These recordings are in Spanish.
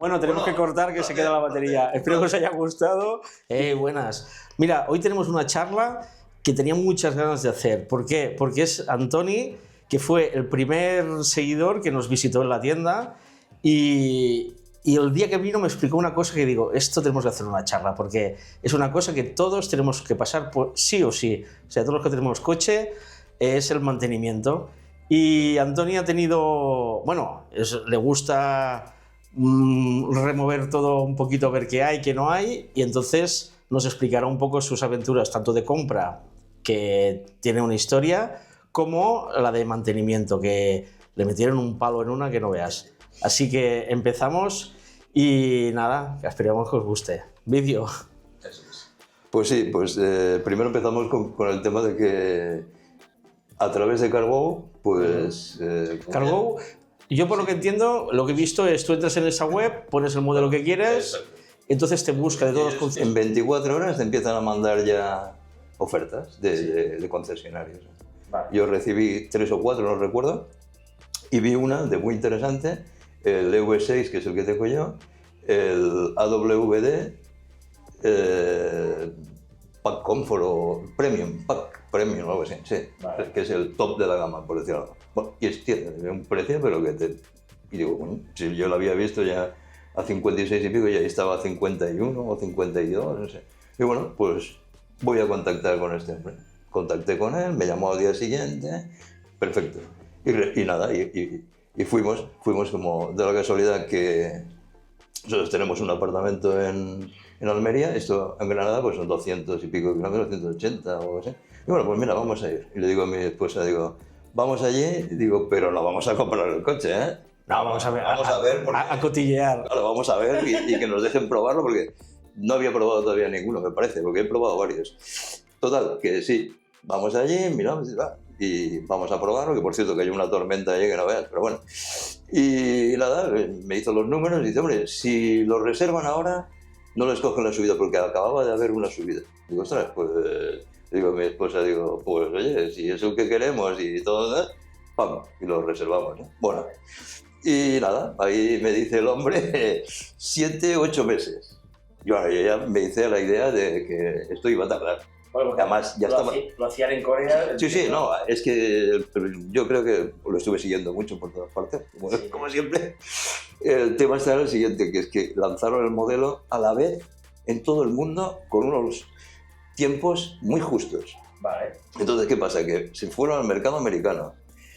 Bueno, tenemos que cortar que se queda la batería. Espero que os haya gustado. Buenas. Mira, hoy tenemos una charla que tenía muchas ganas de hacer. ¿Por qué? Porque es Antoni, que fue el primer seguidor que nos visitó en la tienda y el día que vino me explicó una cosa que digo, esto tenemos que hacer una charla, porque es una cosa que todos tenemos que pasar por sí o sí. O sea, todos los que tenemos coche es el mantenimiento. Y Antoni ha tenido, bueno, le gusta remover todo un poquito, ver qué hay, qué no hay, y entonces nos explicará un poco sus aventuras, tanto de compra, que tiene una historia, como la de mantenimiento, que le metieron un palo en una que no veas. Así que empezamos y nada, esperamos que os guste. Vídeo. Pues sí, pues primero empezamos con el tema de que a través de CarGo, pues... CarGo, yo por lo que entiendo, lo que he visto es tú entras en esa web, pones el modelo que quieres, entonces te busca de todos los concesionarios. En 24 horas te empiezan a mandar ya ofertas de concesionarios. Vale. Yo recibí 3 o 4, no recuerdo, y vi una de muy interesante, el EV6, que es el que tengo yo, el AWD, Pack Comfort o Premium, Pack Premium o algo así, sí, vale. Que es el top de la gama, por decirlo así. Bueno, y tiene un precio, pero que te... Y digo, bueno, si yo lo había visto ya a 56 y pico, ya estaba a 51 o 52, no sé. Y bueno, pues voy a contactar con este hombre. Contacté con él, me llamó al día siguiente, perfecto. Y nada, y fuimos como de la casualidad que nosotros tenemos un apartamento en Almería, esto en Granada pues son 200 y pico kilómetros, 180 o algo así. Y bueno, pues mira, vamos a ir. Y le digo a mi esposa, digo, vamos allí, y digo, pero no vamos a comprar el coche, ¿eh? No, vamos a ver, porque, a cotillear. Claro, vamos a ver y que nos dejen probarlo, porque no había probado todavía ninguno, me parece, porque he probado varios. Total, que sí, vamos allí, miramos y vamos a probarlo, que por cierto que hay una tormenta allí que no veas, pero bueno. Y nada, me hizo los números y dice, hombre, si los reservan ahora, no les cogen la subida, porque acababa de haber una subida. Digo, ostras, pues, digo a mi esposa, digo, pues oye, si es lo que queremos y todo, ¡pam! Y lo reservamos, ¿no? Bueno, y nada, ahí me dice el hombre, 7, 8 meses. Yo ya me hice la idea de que esto iba a tardar. Bueno, además, ya lo hacían en Corea. Sí, no, es que yo creo que lo estuve siguiendo mucho por todas partes, como siempre. El tema está en el siguiente, que es que lanzaron el modelo a la vez en todo el mundo con unos tiempos muy justos. Vale. Entonces, ¿qué pasa? Que se fueron al mercado americano,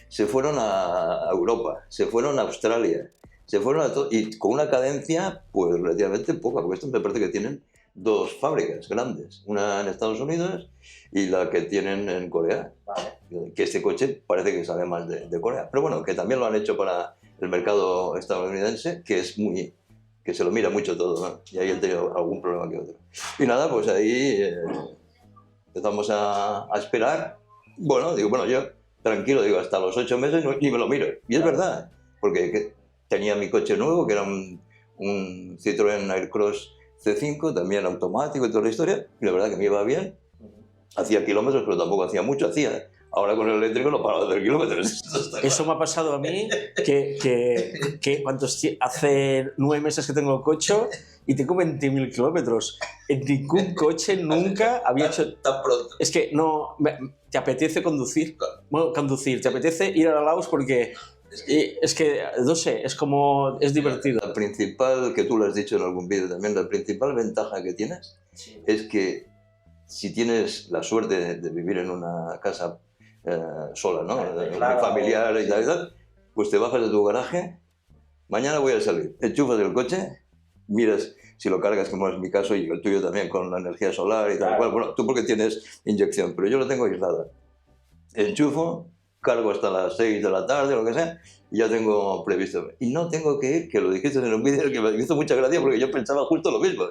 se fueron a Europa, se fueron a Australia, se fueron a todo, y con una cadencia pues relativamente poca, porque estos me parece que tienen 2 fábricas grandes, una en Estados Unidos y la que tienen en Corea. Vale. Que este coche parece que sale más de Corea, pero bueno, que también lo han hecho para el mercado estadounidense, que es muy, que se lo mira mucho todo, ¿no? Y ahí han tenido algún problema que otro. Y nada, pues ahí empezamos a esperar. Bueno, digo, bueno, yo tranquilo, digo, hasta los 8 meses ni me lo miro. Y es verdad, porque tenía mi coche nuevo, que era un Citroën Aircross C5, también automático y toda la historia, y la verdad que me iba bien. Hacía kilómetros, pero tampoco hacía mucho, Ahora con el eléctrico no paro de hacer kilómetros. Eso me ha pasado a mí, que hace 9 meses que tengo el coche y tengo 20.000 kilómetros. En ningún coche nunca había hecho... Tan pronto. Es que no... Te apetece conducir. Bueno, te apetece ir a la Laos porque... Es que, no sé, es como... Es divertido. La principal, que tú lo has dicho en algún vídeo también, la principal ventaja que tienes es que si tienes la suerte de vivir en una casa sola, ¿no? Claro, familiar y tal, pues te bajas de tu garaje, mañana voy a salir, enchufas el coche, miras si lo cargas, como es mi caso, y el tuyo también, con la energía solar y tal cual. Bueno, tú porque tienes inyección, pero yo lo tengo aislada. Enchufo, cargo hasta las 6 de la tarde, lo que sea, y ya tengo previsto. Y no tengo que ir, que lo dijiste en un vídeo que me hizo mucha gracia porque yo pensaba justo lo mismo.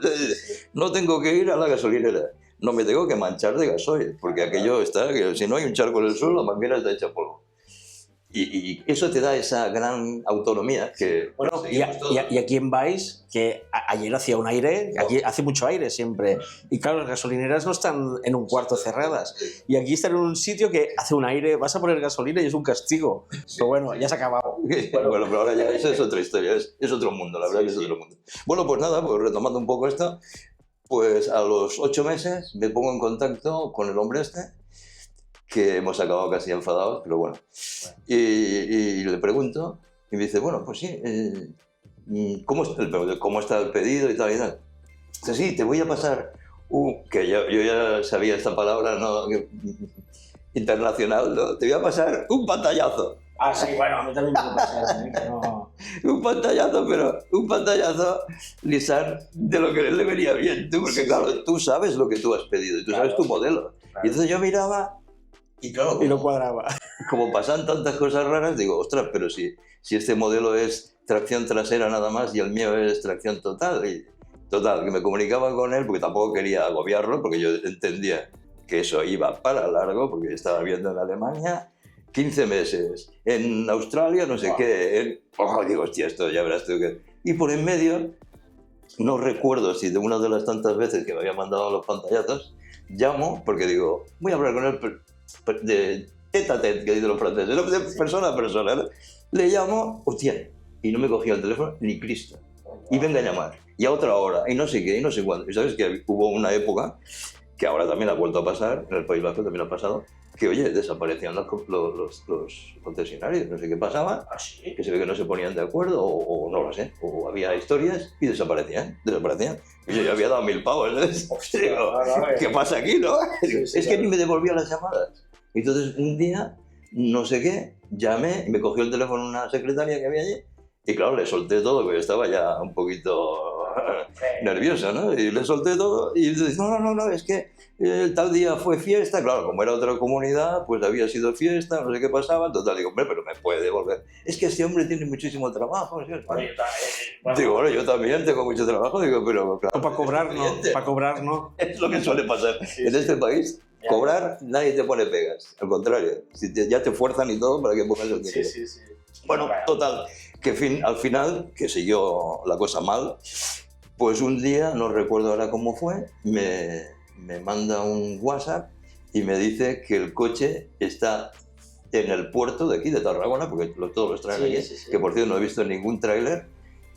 No tengo que ir a la gasolinera. No me tengo que manchar de gasoil, porque aquello está, que si no hay un charco en el suelo, la manguera está hecha polvo. Y eso te da esa gran autonomía que... Bueno, y aquí en Valls, que ayer hacía un aire, aquí hace mucho aire siempre, y claro, las gasolineras no están en un cuarto cerradas, y aquí están en un sitio que hace un aire, vas a poner gasolina y es un castigo. Pero bueno, ya se ha acabado. Bueno, pero ahora ya eso es otra historia, es otro mundo, la verdad que es otro mundo. Bueno, pues nada, pues retomando un poco esto, pues a los 8 meses me pongo en contacto con el hombre este, que hemos acabado casi enfadados, pero bueno. Y le pregunto, y me dice, bueno, pues sí, ¿cómo está el pedido y tal y tal? Dice, sí, te voy a pasar que yo ya sabía esta palabra, ¿no? Internacional, ¿no? Te voy a pasar un pantallazo. Ah, sí, bueno, a mí también me puede pasar, ¿eh? No. Un pantallazo, pero un pantallazo, Lisar, de lo que le venía bien, tú, porque claro, tú sabes lo que tú has pedido y tú sabes tu modelo. Claro. Y entonces yo miraba y claro, y no cuadraba. Como pasan tantas cosas raras, digo, ostras, pero si este modelo es tracción trasera nada más y el mío es tracción total. Y, total, que me comunicaba con él porque tampoco quería agobiarlo, porque yo entendía que eso iba para largo, porque estaba viendo en Alemania 15 meses, en Australia no sé qué, digo, hostia, esto ya verás tú que... Y por en medio, no recuerdo si de una de las tantas veces que me había mandado los pantallazos, llamo, porque digo, voy a hablar con él de tete a tete, que dicen los franceses, de persona a persona, ¿no? Le llamo, hostia, y no me cogía el teléfono ni Cristo. Y venga a llamar, y a otra hora, y no sé qué, y no sé cuándo. Y sabes que hubo una época, que ahora también ha vuelto a pasar, en el País Vasco también ha pasado, que oye, desaparecían los concesionarios, no sé qué pasaba, que se ve que no se ponían de acuerdo, o no lo sé, o había historias y desaparecían. Y yo había dado 1000 pavos, ¿sabes? Digo, ¿qué pasa aquí, no? Es que ni me devolvía las llamadas. Entonces un día, no sé qué, llamé y me cogió el teléfono una secretaria que había allí y claro, le solté todo porque estaba ya un poquito nervioso, ¿no? Y le solté todo y dice, no, es que el tal día fue fiesta, claro, como era otra comunidad, pues había sido fiesta, no sé qué pasaba, total, digo, hombre, pero me puede devolver. Es que este hombre tiene muchísimo trabajo, ¿sí? Digo, bueno, yo también tengo mucho trabajo, digo, pero claro. Para cobrar no. Es lo que suele pasar en este país. Cobrar, nadie te pone pegas, al contrario, ya te fuerzan y todo para que pongas el dinero. Sí. Bueno, total, que al final, que siguió la cosa mal, pues un día, no recuerdo ahora cómo fue, me manda un WhatsApp y me dice que el coche está en el puerto de aquí, de Tarragona, porque todos los traen aquí, que por cierto no he visto ningún tráiler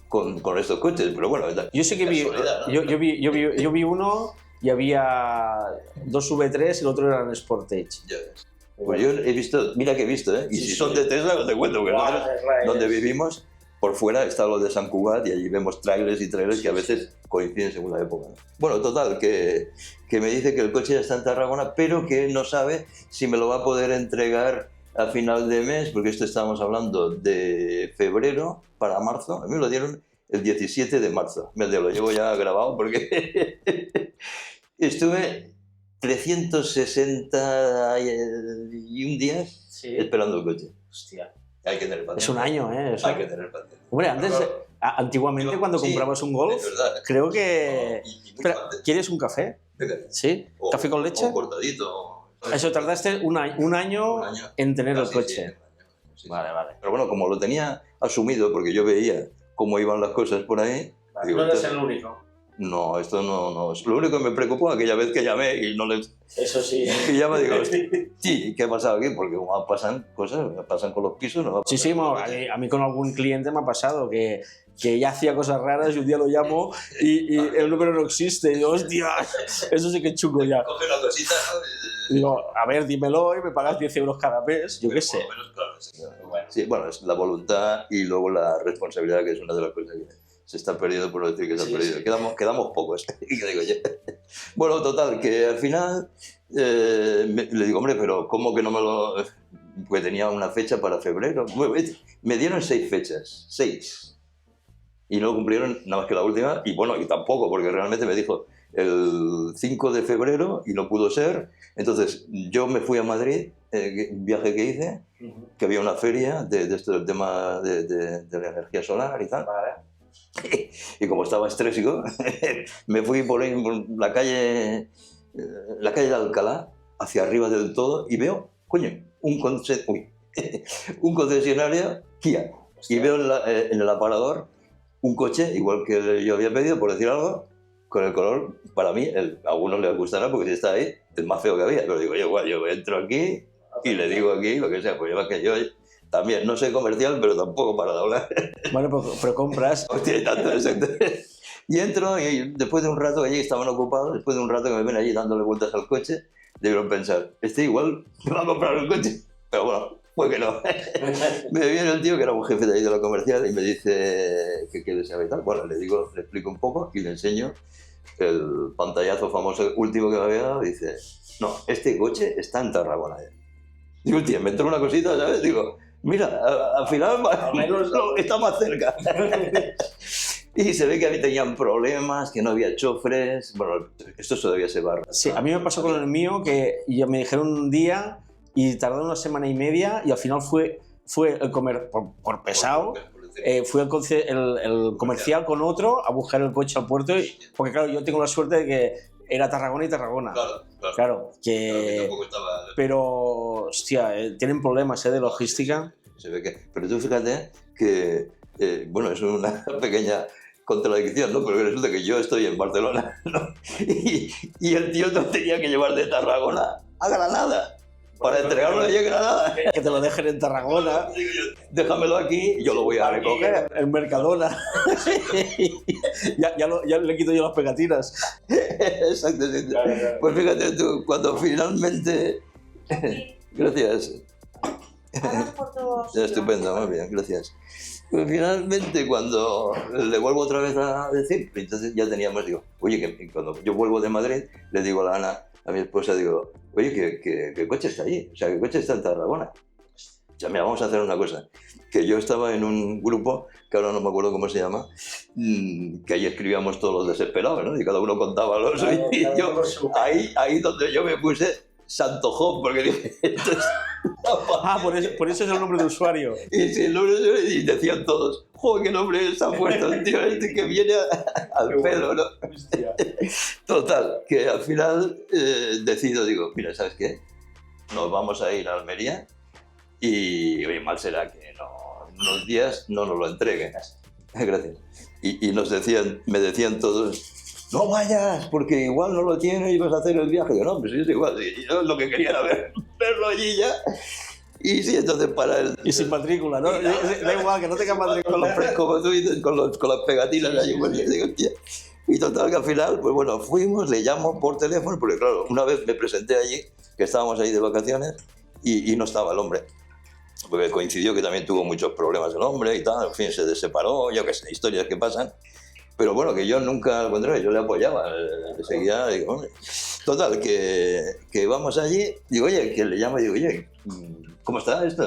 con estos coches, pero bueno... Yo sé que vi, ¿no? yo vi uno y había 2 V3 y el otro eran Sportage. Ya ves. Pues yo he visto, mira que he visto, ¿eh? Y si son de Tesla, no te cuento, porque donde vivimos, por fuera está lo de San Cugat y allí vemos trailers y trailers que a veces coinciden según la época. Bueno, total, que me dice que el coche ya está en Tarragona, pero que no sabe si me lo va a poder entregar a final de mes, porque esto estábamos hablando de febrero para marzo. A mí me lo dieron el 17 de marzo. Me lo llevo ya grabado porque estuve 361 días esperando el coche. Hostia. Hay que tener paciencia. Es un año, ¿eh? Eso. Hay que tener paciencia. Hombre, antes, antiguamente cuando comprabas un Golf, creo que... Espera, ¿quieres un café? ¿Sí? ¿Café con leche? O cortadito. Eso, tardaste un año en tener el coche. Sí. Vale. Pero bueno, como lo tenía asumido, porque yo veía cómo iban las cosas por ahí... Vale, digo, no eres el único. No, esto no es lo único que me preocupó aquella vez que llamé y no les... Eso sí. Y ya me digo, sí, ¿qué ha pasado aquí? Porque como pasan cosas, pasan con los pisos, ¿no? Sí, a mí con algún cliente me ha pasado que ya hacía cosas raras y un día lo llamo y el número no existe. Y digo, hostia, eso sí que es chungo ya. Coge una cosita, ¿no? Digo, a ver, dímelo y me pagas 10 euros cada mes, yo qué sé. Sí, bueno, es la voluntad y luego la responsabilidad, que es una de las cosas que se está perdiendo, por no decir que se ha perdido. Quedamos pocos. ¿Qué digo yo? Bueno, total, que al final le digo, hombre, pero ¿cómo que no me lo...? Pues tenía una fecha para febrero. Me dieron 6 fechas, 6. Y no cumplieron nada más que la última. Y bueno, y tampoco, porque realmente me dijo el 5 de febrero y no pudo ser. Entonces yo me fui a Madrid, un viaje que hice, que había una feria de esto del tema de la energía solar y tal. Vale. Y como estaba estrésico, me fui por ahí por la calle de Alcalá, hacia arriba del todo, y veo, coño, un concesionario Kia. Y veo en el aparador un coche, igual que yo había pedido, por decir algo, con el color, para mí, a algunos les gustará porque si está ahí, el más feo que había. Pero digo, yo entro aquí y le digo aquí lo que sea, pues yo que yo también no soy comercial, pero tampoco para hablar. Bueno, pero compras. No tiene tanto exacto. Y entro y después de un rato, allí estaban ocupados, después de un rato que me ven allí dándole vueltas al coche, debieron pensar, igual me va a comprar el coche. Pero bueno, pues que no. Me viene el tío que era un jefe de ahí de la comercial y me dice que qué deseaba y tal. Bueno, le explico un poco y le enseño el pantallazo famoso último que me había dado y dice, no, este coche está en Tarragona. Digo, tío, me entró una cosita, ¿sabes? Digo, mira, al final está más cerca. Y se ve que tenían problemas, que no había chofres. Bueno, esto todavía se barra. Sí, a mí me pasó con el mío que me dijeron un día y tardó una semana y media y al final fue el por pesado. Fui el comercial con otro a buscar el coche al puerto, porque claro, yo tengo la suerte de que era Tarragona y Tarragona. Claro, que pero, hostia, tienen problemas de logística. Se ve que, pero tú fíjate que, bueno, es una pequeña contradicción, ¿no? Porque resulta que yo estoy en Barcelona, ¿no? Y el tío nos tenía que llevar de Tarragona a Granada. Para entregarlo allí en Granada. Que te lo dejen en Tarragona. Déjamelo aquí y yo lo voy a recoger. En Mercadona. ya le quito yo las pegatinas. Exacto, sí. Pues fíjate tú, cuando finalmente... Gracias. Estupendo, muy bien, gracias. Pues finalmente cuando le vuelvo otra vez a decir, entonces ya teníamos, digo, oye, que cuando yo vuelvo de Madrid, le digo a la Ana, a mi esposa, digo, oye, ¿qué coche está allí? O sea, ¿qué coche está en Tarragona? O sea, mira, vamos a hacer una cosa. Que yo estaba en un grupo, que ahora no me acuerdo cómo se llama, que ahí escribíamos todos los desesperados, ¿no? Y cada uno contaba lo suyo. Y yo, ahí donde yo me puse Santojón, porque dije, esto es... por eso es el nombre de usuario. Y sí, el nombre de usuario, y decían todos, joder, qué nombre se ha puesto el tío este que viene al pelo, ¿no? Total, que al final decido, digo, mira, ¿sabes qué? Nos vamos a ir a Almería y oye, mal será que unos días no nos lo entreguen. Gracias. Y me decían todos, no vayas, porque igual no lo tienes y vas a hacer el viaje. Digo, no, pues es igual, yo lo que quería era verlo allí ya. Y sí, entonces para el... Y sin matrícula, ¿no? Da igual, que no tenga matrícula. Como tú dices, con las pegatinas allí, pues, digo, tía. Y total, que al final, pues bueno, fuimos, le llamo por teléfono, porque claro, una vez me presenté allí, que estábamos ahí de vacaciones, y no estaba el hombre. Porque coincidió que también tuvo muchos problemas el hombre y tal, en fin, se separó, yo qué sé, historias que pasan. Pero bueno, que yo nunca, al contrario, yo le apoyaba, le seguía, digo, hombre. Total, que vamos allí, digo, oye, que le llamo y digo, oye, ¿cómo está esto?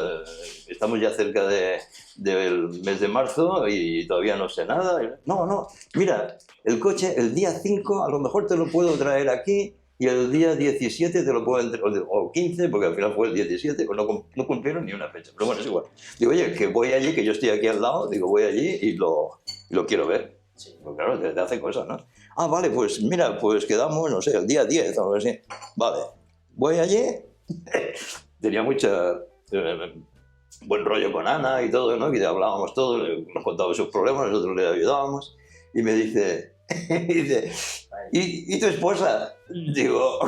Estamos ya cerca del mes de marzo y todavía no sé nada. No, mira, el coche el día 5 a lo mejor te lo puedo traer aquí y el día 17 te lo puedo entregar, o 15, porque al final fue el 17, pues no cumplieron ni una fecha, pero bueno, es igual. Digo, oye, que voy allí, que yo estoy aquí al lado, digo, voy allí y lo quiero ver. Sí. Pues claro, te hace cosas, ¿no? Ah, vale, pues mira, pues quedamos, no sé, el día 10 o algo así. Vale, voy allí, tenía mucha buen rollo con Ana y todo, ¿no? Que hablábamos todo, nos contaba sus problemas, nosotros le ayudábamos. Y me dice, ¿y tu esposa? Digo,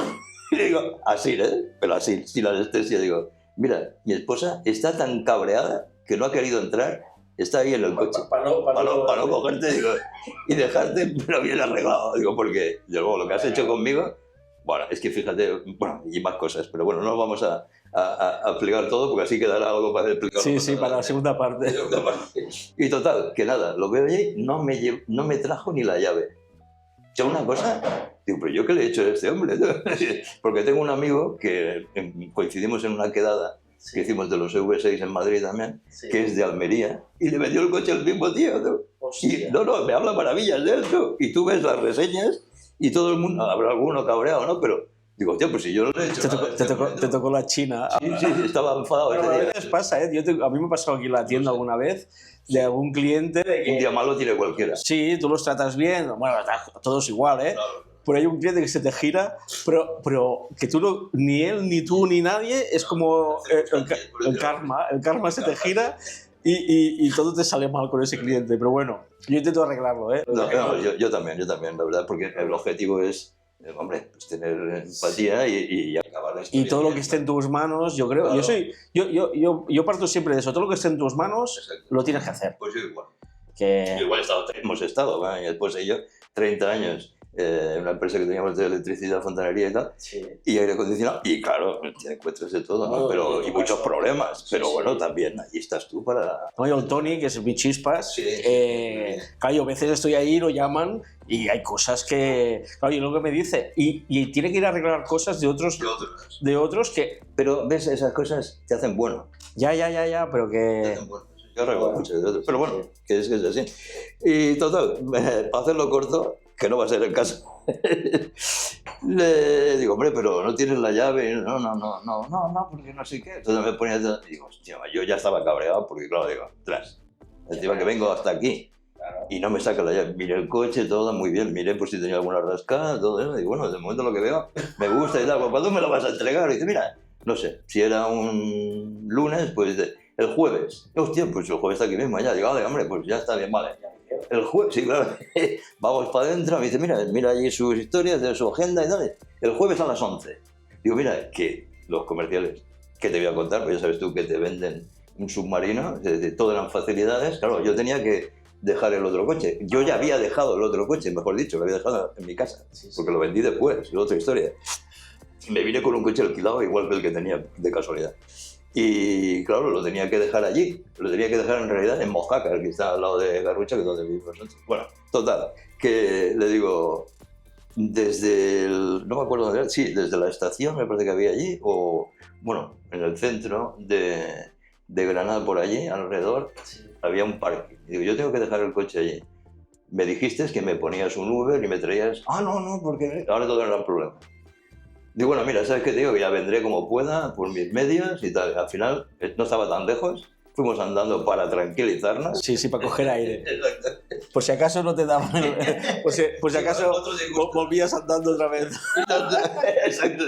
así, ¿eh? Pero así, sin anestesia, digo, mira, mi esposa está tan cabreada que no ha querido entrar. Está ahí en el coche, para no cogerte, digo, y dejarte, pero bien arreglado, digo, porque luego lo que has hecho conmigo, bueno, es que fíjate, bueno, y más cosas, pero bueno, no vamos a explicar todo, porque así quedará algo para explicar. Sí, para la segunda parte. Y total, que nada, lo veo allí, no me trajo ni la llave. O sea, una cosa, digo, pero ¿yo qué le he hecho a este hombre? Porque tengo un amigo que coincidimos en una quedada, que hicimos de los V6 en Madrid también, que es de Almería, y le vendió el coche al mismo tío, ¿no? Y me habla maravillas de él, ¿no? Y tú ves las reseñas y todo el mundo, habrá alguno cabreado, ¿no? Pero digo, tío, pues si yo no le he hecho te tocó la China. Sí, estaba enfadado. Pero a veces pasa, ¿eh? A mí me ha pasado aquí en la tienda alguna vez, de algún cliente... Un día malo tiene cualquiera. Sí, tú los tratas bien, bueno, todos igual, ¿eh? Claro. pero hay un cliente que se te gira, pero que tú no, ni él, ni tú, ni nadie, es como el karma se te gira y todo te sale mal con ese cliente. Pero bueno, yo intento arreglarlo, ¿eh? No, yo también, la verdad, porque el objetivo es, hombre, pues tener empatía y acabar la historia. Y todo lo que esté en tus manos, yo creo, Claro. yo parto siempre de eso, todo lo que esté en tus manos, Exacto. lo tienes que hacer. Pues yo igual. Que... Yo igual hemos estado, ¿va? Y después de ello, 30 años en una empresa que teníamos de electricidad, fontanería y tal, Sí. y aire acondicionado, y claro, te encuentras de todo, ¿no? Pero, y muchos problemas, pero Sí, bueno, sí. también ahí estás tú para... No, y el Tony, que es mi chispas, Sí. claro, yo a veces estoy ahí, lo llaman y hay cosas que... Claro, y lo que me dice, y tiene que ir a arreglar cosas de otros que... Pero, ¿ves? Esas cosas te hacen bueno. Ya, pero Te que... hacen bueno. Yo arreglo muchas de otros, pero bueno, que es así. Y total, para hacerlo corto, que no va a ser el caso, le digo, hombre, pero no tienes la llave. No, porque no sé qué. Entonces me ponía, y digo, hostia, yo ya estaba cabreado porque, claro, digo, tras, encima que vengo hasta aquí y no me saca la llave. Miré el coche, todo muy bien, miré por si tenía alguna rascada, todo eso. Y bueno, de momento lo que veo me gusta y tal. Pues, ¿cuándo me lo vas a entregar? Y dice, mira, no sé, si era un lunes, pues el jueves. Hostia, pues el jueves está aquí mismo, ya. Digo, hombre, pues ya está bien, vale. El jueves, sí, claro. Vamos para adentro, me dice, mira allí sus historias, de su agenda y tal. El jueves a las 11. Digo, mira, que los comerciales, que te voy a contar, pues ya sabes tú que te venden un submarino, de todas las facilidades. Claro, yo tenía que dejar el otro coche. Yo ya había dejado el otro coche, mejor dicho, lo había dejado en mi casa, porque lo vendí después, es otra historia. Me vine con un coche alquilado igual que el que tenía de casualidad. Y claro, lo tenía que dejar allí, lo tenía que dejar en realidad en Mojácar, que está al lado de Garrucha, que es donde vivimos nosotros. Bueno, total, que le digo, desde no me acuerdo dónde era, sí, desde la estación me parece que había allí, o bueno, en el centro de Granada por allí, alrededor, había un parque. Y digo, yo tengo que dejar el coche allí. Me dijiste que me ponías un Uber y me traías, no, porque ahora todo era un problema. Digo, bueno, mira, ¿sabes qué te digo? Que ya vendré como pueda, por mis medios y tal. Al final, no estaba tan lejos, fuimos andando para tranquilizarnos. Sí, para coger aire. Exacto. Por si acaso no te daban... por si acaso volvías andando otra vez. Exacto.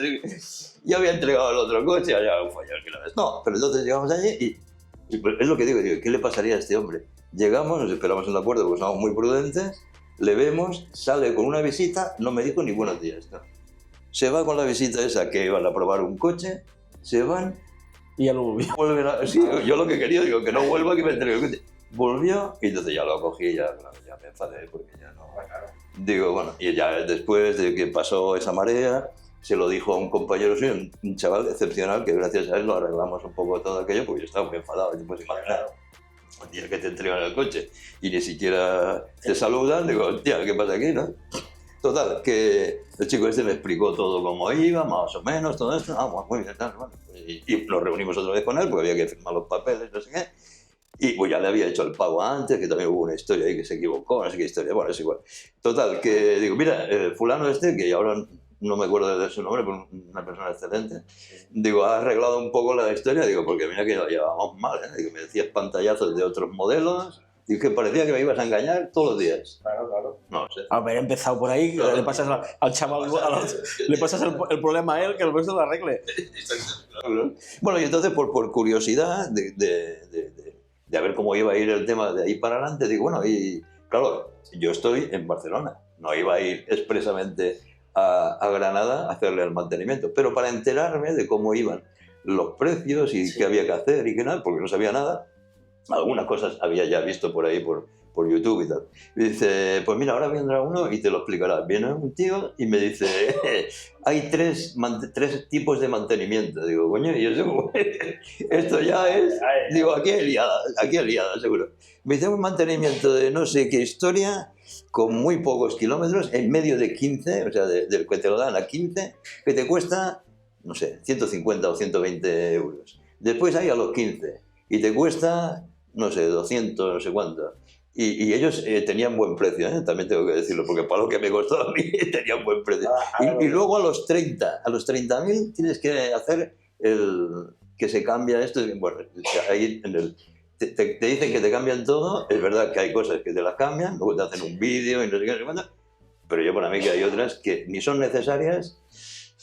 Yo había entregado el otro coche, allá un fallo que la vez. No, pero entonces llegamos allí y es lo que digo, ¿qué le pasaría a este hombre? Llegamos, nos esperamos en la puerta porque somos muy prudentes, le vemos, sale con una visita, no me dijo ni buenos días, ¿no? Se va con la visita esa que iban a probar un coche, se van y ya lo volvió. Sí, yo lo que quería, digo, que no vuelva, que me entregue el coche. Volvió y entonces ya lo cogí, ya me enfadé porque ya no... Digo, bueno, y ya después de que pasó esa marea, se lo dijo a un compañero suyo, un chaval excepcional, que gracias a él lo arreglamos un poco todo aquello, porque yo estaba muy enfadado, te puedes imaginar. Un día que te entregan el coche y ni siquiera te saludan, digo, hostia, ¿qué pasa aquí, no? Total, que el chico este me explicó todo cómo iba, más o menos, todo esto. Muy bien, tal, bueno. Y nos reunimos otra vez con él, porque había que firmar los papeles, no sé qué. Y pues ya le había hecho el pago antes, que también hubo una historia ahí que se equivocó, no sé qué historia, bueno, es igual. Total, que digo, mira, el fulano este, que ahora no me acuerdo de su nombre, pero una persona excelente, digo, ha arreglado un poco la historia, digo, porque mira que lo llevábamos mal, ¿eh? Digo, me decías pantallazos de otros modelos. Y que parecía que me ibas a engañar todos los días. Claro. No sé. Haber empezado por ahí, claro, le pasas al chaval, le pasas el problema a él, que el resto lo arregle. Claro. Bueno, y entonces por curiosidad de ver cómo iba a ir el tema de ahí para adelante, digo, bueno, y claro, yo estoy en Barcelona, no iba a ir expresamente a Granada a hacerle el mantenimiento, pero para enterarme de cómo iban los precios y qué había que hacer y qué nada, porque no sabía nada. Algunas cosas había ya visto por ahí, por YouTube y tal. Y dice, pues mira, ahora vendrá uno y te lo explicará. Viene un tío y me dice, hay tres tipos de mantenimiento. Digo, coño, y eso, esto ya es... Digo, aquí hay liada, seguro. Me dice un mantenimiento de no sé qué historia, con muy pocos kilómetros, en medio de 15, o sea, del que te lo dan a 15, que te cuesta, no sé, 150 o 120 euros. Después hay a los 15 y te cuesta... no sé, 200, no sé cuánto. Y ellos tenían buen precio, ¿eh? También tengo que decirlo, porque para lo que me costó a mí tenían buen precio. Y luego a los 30.000 tienes que hacer que se cambia esto. Bueno, ahí te dicen que te cambian todo, es verdad que hay cosas que te las cambian, luego te hacen un vídeo y no sé qué, no sé cuánto, pero yo para mí que hay otras que ni son necesarias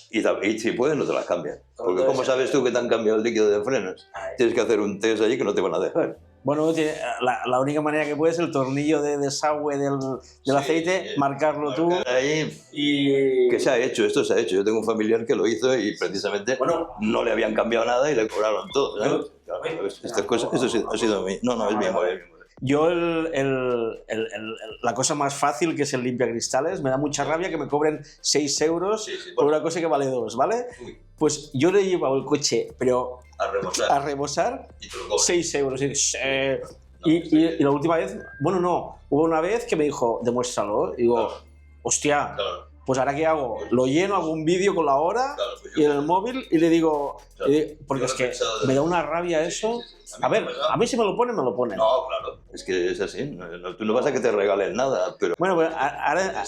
y si pueden no te las cambian. Porque ¿cómo sabes tú que te han cambiado el líquido de frenos? Tienes que hacer un test allí que no te van a dejar. Bueno, la única manera que puedes, el tornillo de desagüe del aceite, marcarlo tú. Ahí, y... que se ha hecho, esto se ha hecho. Yo tengo un familiar que lo hizo y precisamente no le habían cambiado nada y le cobraron todo. ¿Sabes? Claro, estas cosas, eso ha sido mío. No, es bien. Yo la cosa más fácil, que es el limpiacristales, me da mucha rabia que me cobren 6 euros por una cosa que vale 2, ¿vale? Pues yo le he llevado el coche, pero a remosar 6 euros. Y la última vez, bueno, no, hubo una vez que me dijo, demuéstralo. Y digo, hostia, pues ahora ¿qué hago? Lo lleno, hago un vídeo con la hora y en el móvil y le digo, porque es que me da una rabia eso. A ver, a mí si me lo ponen, me lo ponen. No, claro. Es que es así. Tú no vas a que te regalen nada, pero... Bueno, pues ahora...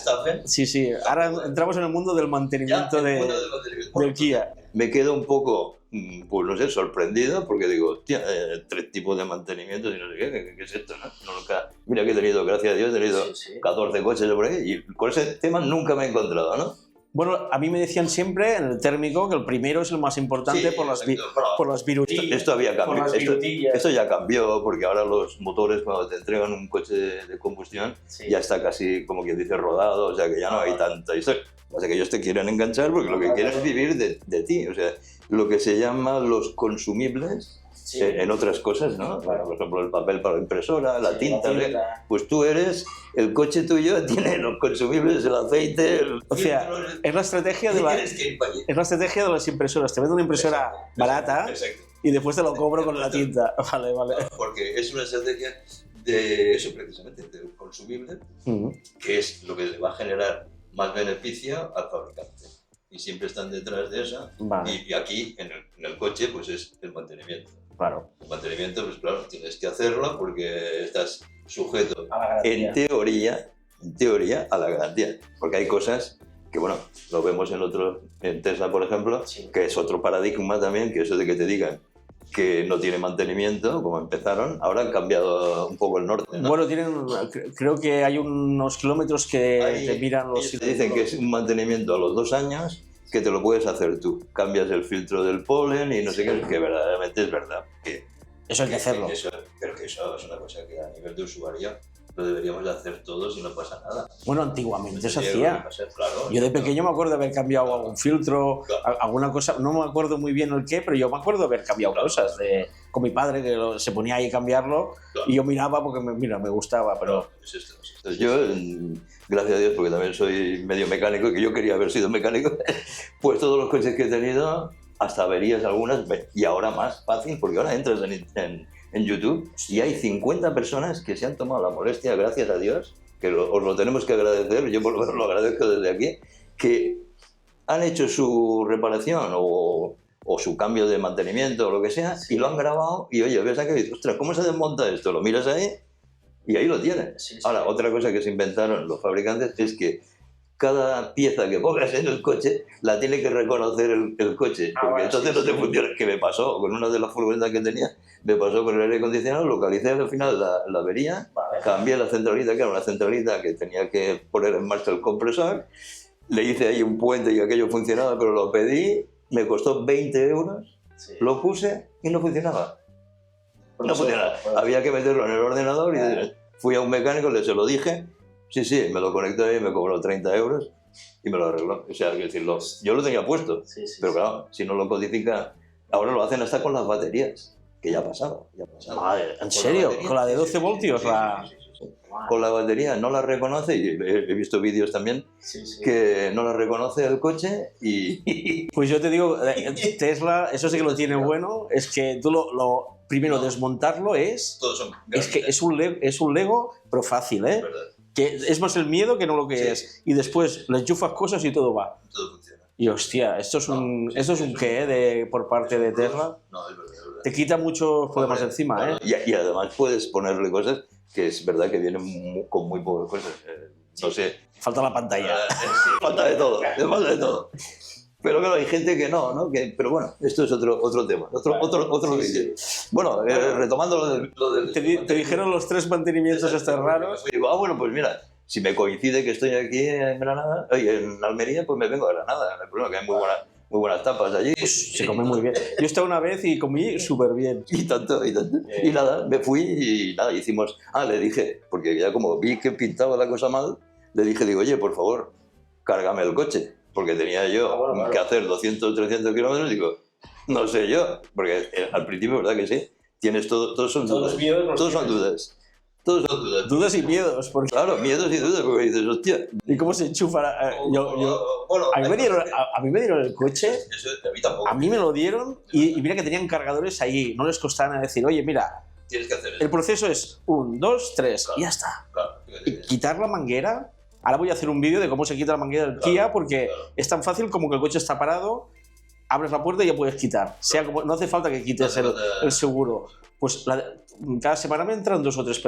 Sí. Ahora entramos en el mundo del mantenimiento del Kia. Me quedo un poco, pues no sé, sorprendido, porque digo, hostia, 3 tipos de mantenimiento y no sé qué es esto, ¿no? Mira que he tenido, gracias a Dios, he tenido 14 coches por ahí y con ese tema nunca me he encontrado, ¿no? Bueno, a mí me decían siempre en el térmico que el primero es el más importante por las virutillas. Esto había cambiado. Esto ya cambió porque ahora los motores, cuando te entregan un coche de combustión, ya está casi, como quien dice, rodado, o sea que ya no hay tanta historia. O sea que ellos te quieren enganchar porque lo que quieren es vivir de ti. O sea, lo que se llama los consumibles en otras cosas, ¿no? Claro. Por ejemplo, el papel para la impresora, la tinta. Pues tú eres, el coche tuyo tiene los consumibles, el aceite... O sea, es la estrategia de las impresoras. Te vendo una impresora barata y después te lo cobro con la tinta. Vale. Porque es una estrategia de eso precisamente, del consumible, que es lo que le va a generar más beneficio al fabricante. Y siempre están detrás de eso. Vale. Y aquí, en el coche, pues es el mantenimiento. Claro. El mantenimiento, pues claro, tienes que hacerlo porque estás sujeto, en teoría, a la garantía. Porque hay cosas que, bueno, lo vemos en Tesla, por ejemplo, que es otro paradigma también, que eso de que te digan que no tiene mantenimiento, como empezaron, ahora han cambiado un poco el norte, ¿no? Bueno, creo que hay unos kilómetros que te miran los... Te dicen que es un mantenimiento a los 2 años, que te lo puedes hacer tú. Cambias el filtro del polen y no sé qué, que verdaderamente es verdad. Eso hay que hacerlo. Pero que eso es una cosa que a nivel de usuario lo deberíamos de hacer todos y no pasa nada. Bueno, antiguamente se hacía. Yo de pequeño me acuerdo de haber cambiado algún filtro, alguna cosa, no me acuerdo muy bien el qué, pero yo me acuerdo de haber cambiado cosas con mi padre, que se ponía ahí a cambiarlo, y yo miraba porque me gustaba, pero... Entonces yo, gracias a Dios, porque también soy medio mecánico, y que yo quería haber sido mecánico, pues todos los coches que he tenido, hasta averías algunas, y ahora más fácil, porque ahora entras en YouTube y hay 50 personas que se han tomado la molestia, gracias a Dios, que os lo tenemos que agradecer, yo por lo menos lo agradezco desde aquí, que han hecho su reparación o su cambio de mantenimiento o lo que sea, y lo han grabado y oye, ves aquí y dices, ostras, ¿cómo se desmonta esto? Lo miras ahí y ahí lo tienes. Ahora, otra cosa que se inventaron los fabricantes es que cada pieza que pongas en el coche la tiene que reconocer el coche, porque entonces no te funciona. Que me pasó con una de las furgonetas que tenía, me pasó con el aire acondicionado, localicé al final la avería, cambié la centralita, que era una centralita que tenía que poner en marcha el compresor, le hice ahí un puente y aquello funcionaba, pero lo pedí, me costó 20 euros, lo puse y no funcionaba. No funcionaba. Había que meterlo en el ordenador y fui a un mecánico, se lo dije. Sí, me lo conectó y me cobró 30 euros y me lo arregló. O sea, hay que decirlo, yo lo tenía puesto, pero claro, si no lo codifica, ahora lo hacen hasta con las baterías, que ya ha pasado. Madre, ¿en serio? ¿Con la de 12 voltios? Sí. Con la batería no la reconoce, y he visto vídeos también que no la reconoce el coche y... Pues yo te digo, Tesla, eso sí que lo tiene bueno, es que tú primero desmontarlo es que es un Lego, pero fácil, ¿eh? Que es más el miedo que no lo que es. Y después le enchufas cosas y todo va. Todo funciona. Y hostia, esto es un qué por parte de Tesla. No, es verdad. Te quita muchos problemas encima, ¿eh? Y además puedes ponerle cosas que es verdad que vienen con muy pocas cosas. No sé. Falta la pantalla. Falta de todo. Falta de todo. Pero claro, hay gente que no. Pero bueno, esto es otro tema, otro vídeo. Bueno, retomando lo del... Te dijeron los 3 mantenimientos estos raros. Y digo, bueno, pues mira, si me coincide que estoy aquí en Granada, en Almería, pues me vengo a Granada. No hay problema, que hay muy buenas tapas allí. Pues se come muy bien. Yo estaba una vez y comí súper bien. Y tanto, y tanto. Y nada, me fui y nada, hicimos... le dije, porque ya como vi que pintaba la cosa mal, le dije, digo, oye, por favor, cárgame el coche. Porque tenía yo que hacer 200, 300 kilómetros, digo, no sé yo. Porque al principio, ¿verdad que sí? Tienes todos son dudas. Todos son dudas. Todos son dudas. Dudas y miedos. Porque... Claro, miedos y dudas, porque dices, hostia. ¿Y cómo se enchufa? Bueno, a mí me dieron el coche, eso a mí tampoco. a mí me lo dieron y mira que tenían cargadores ahí, no les costaba nada decir, oye, mira, Tienes que hacer eso. el proceso es 1, 2, 3 Claro, y ya está. Claro, Y quitar la manguera, ahora voy a hacer un vídeo de cómo se quita la manguera del Kia porque es tan fácil como que el coche está parado, abres la puerta y ya puedes quitar. Sea como, no hace falta que quites el seguro. Pues cada semana me entran 2 o 3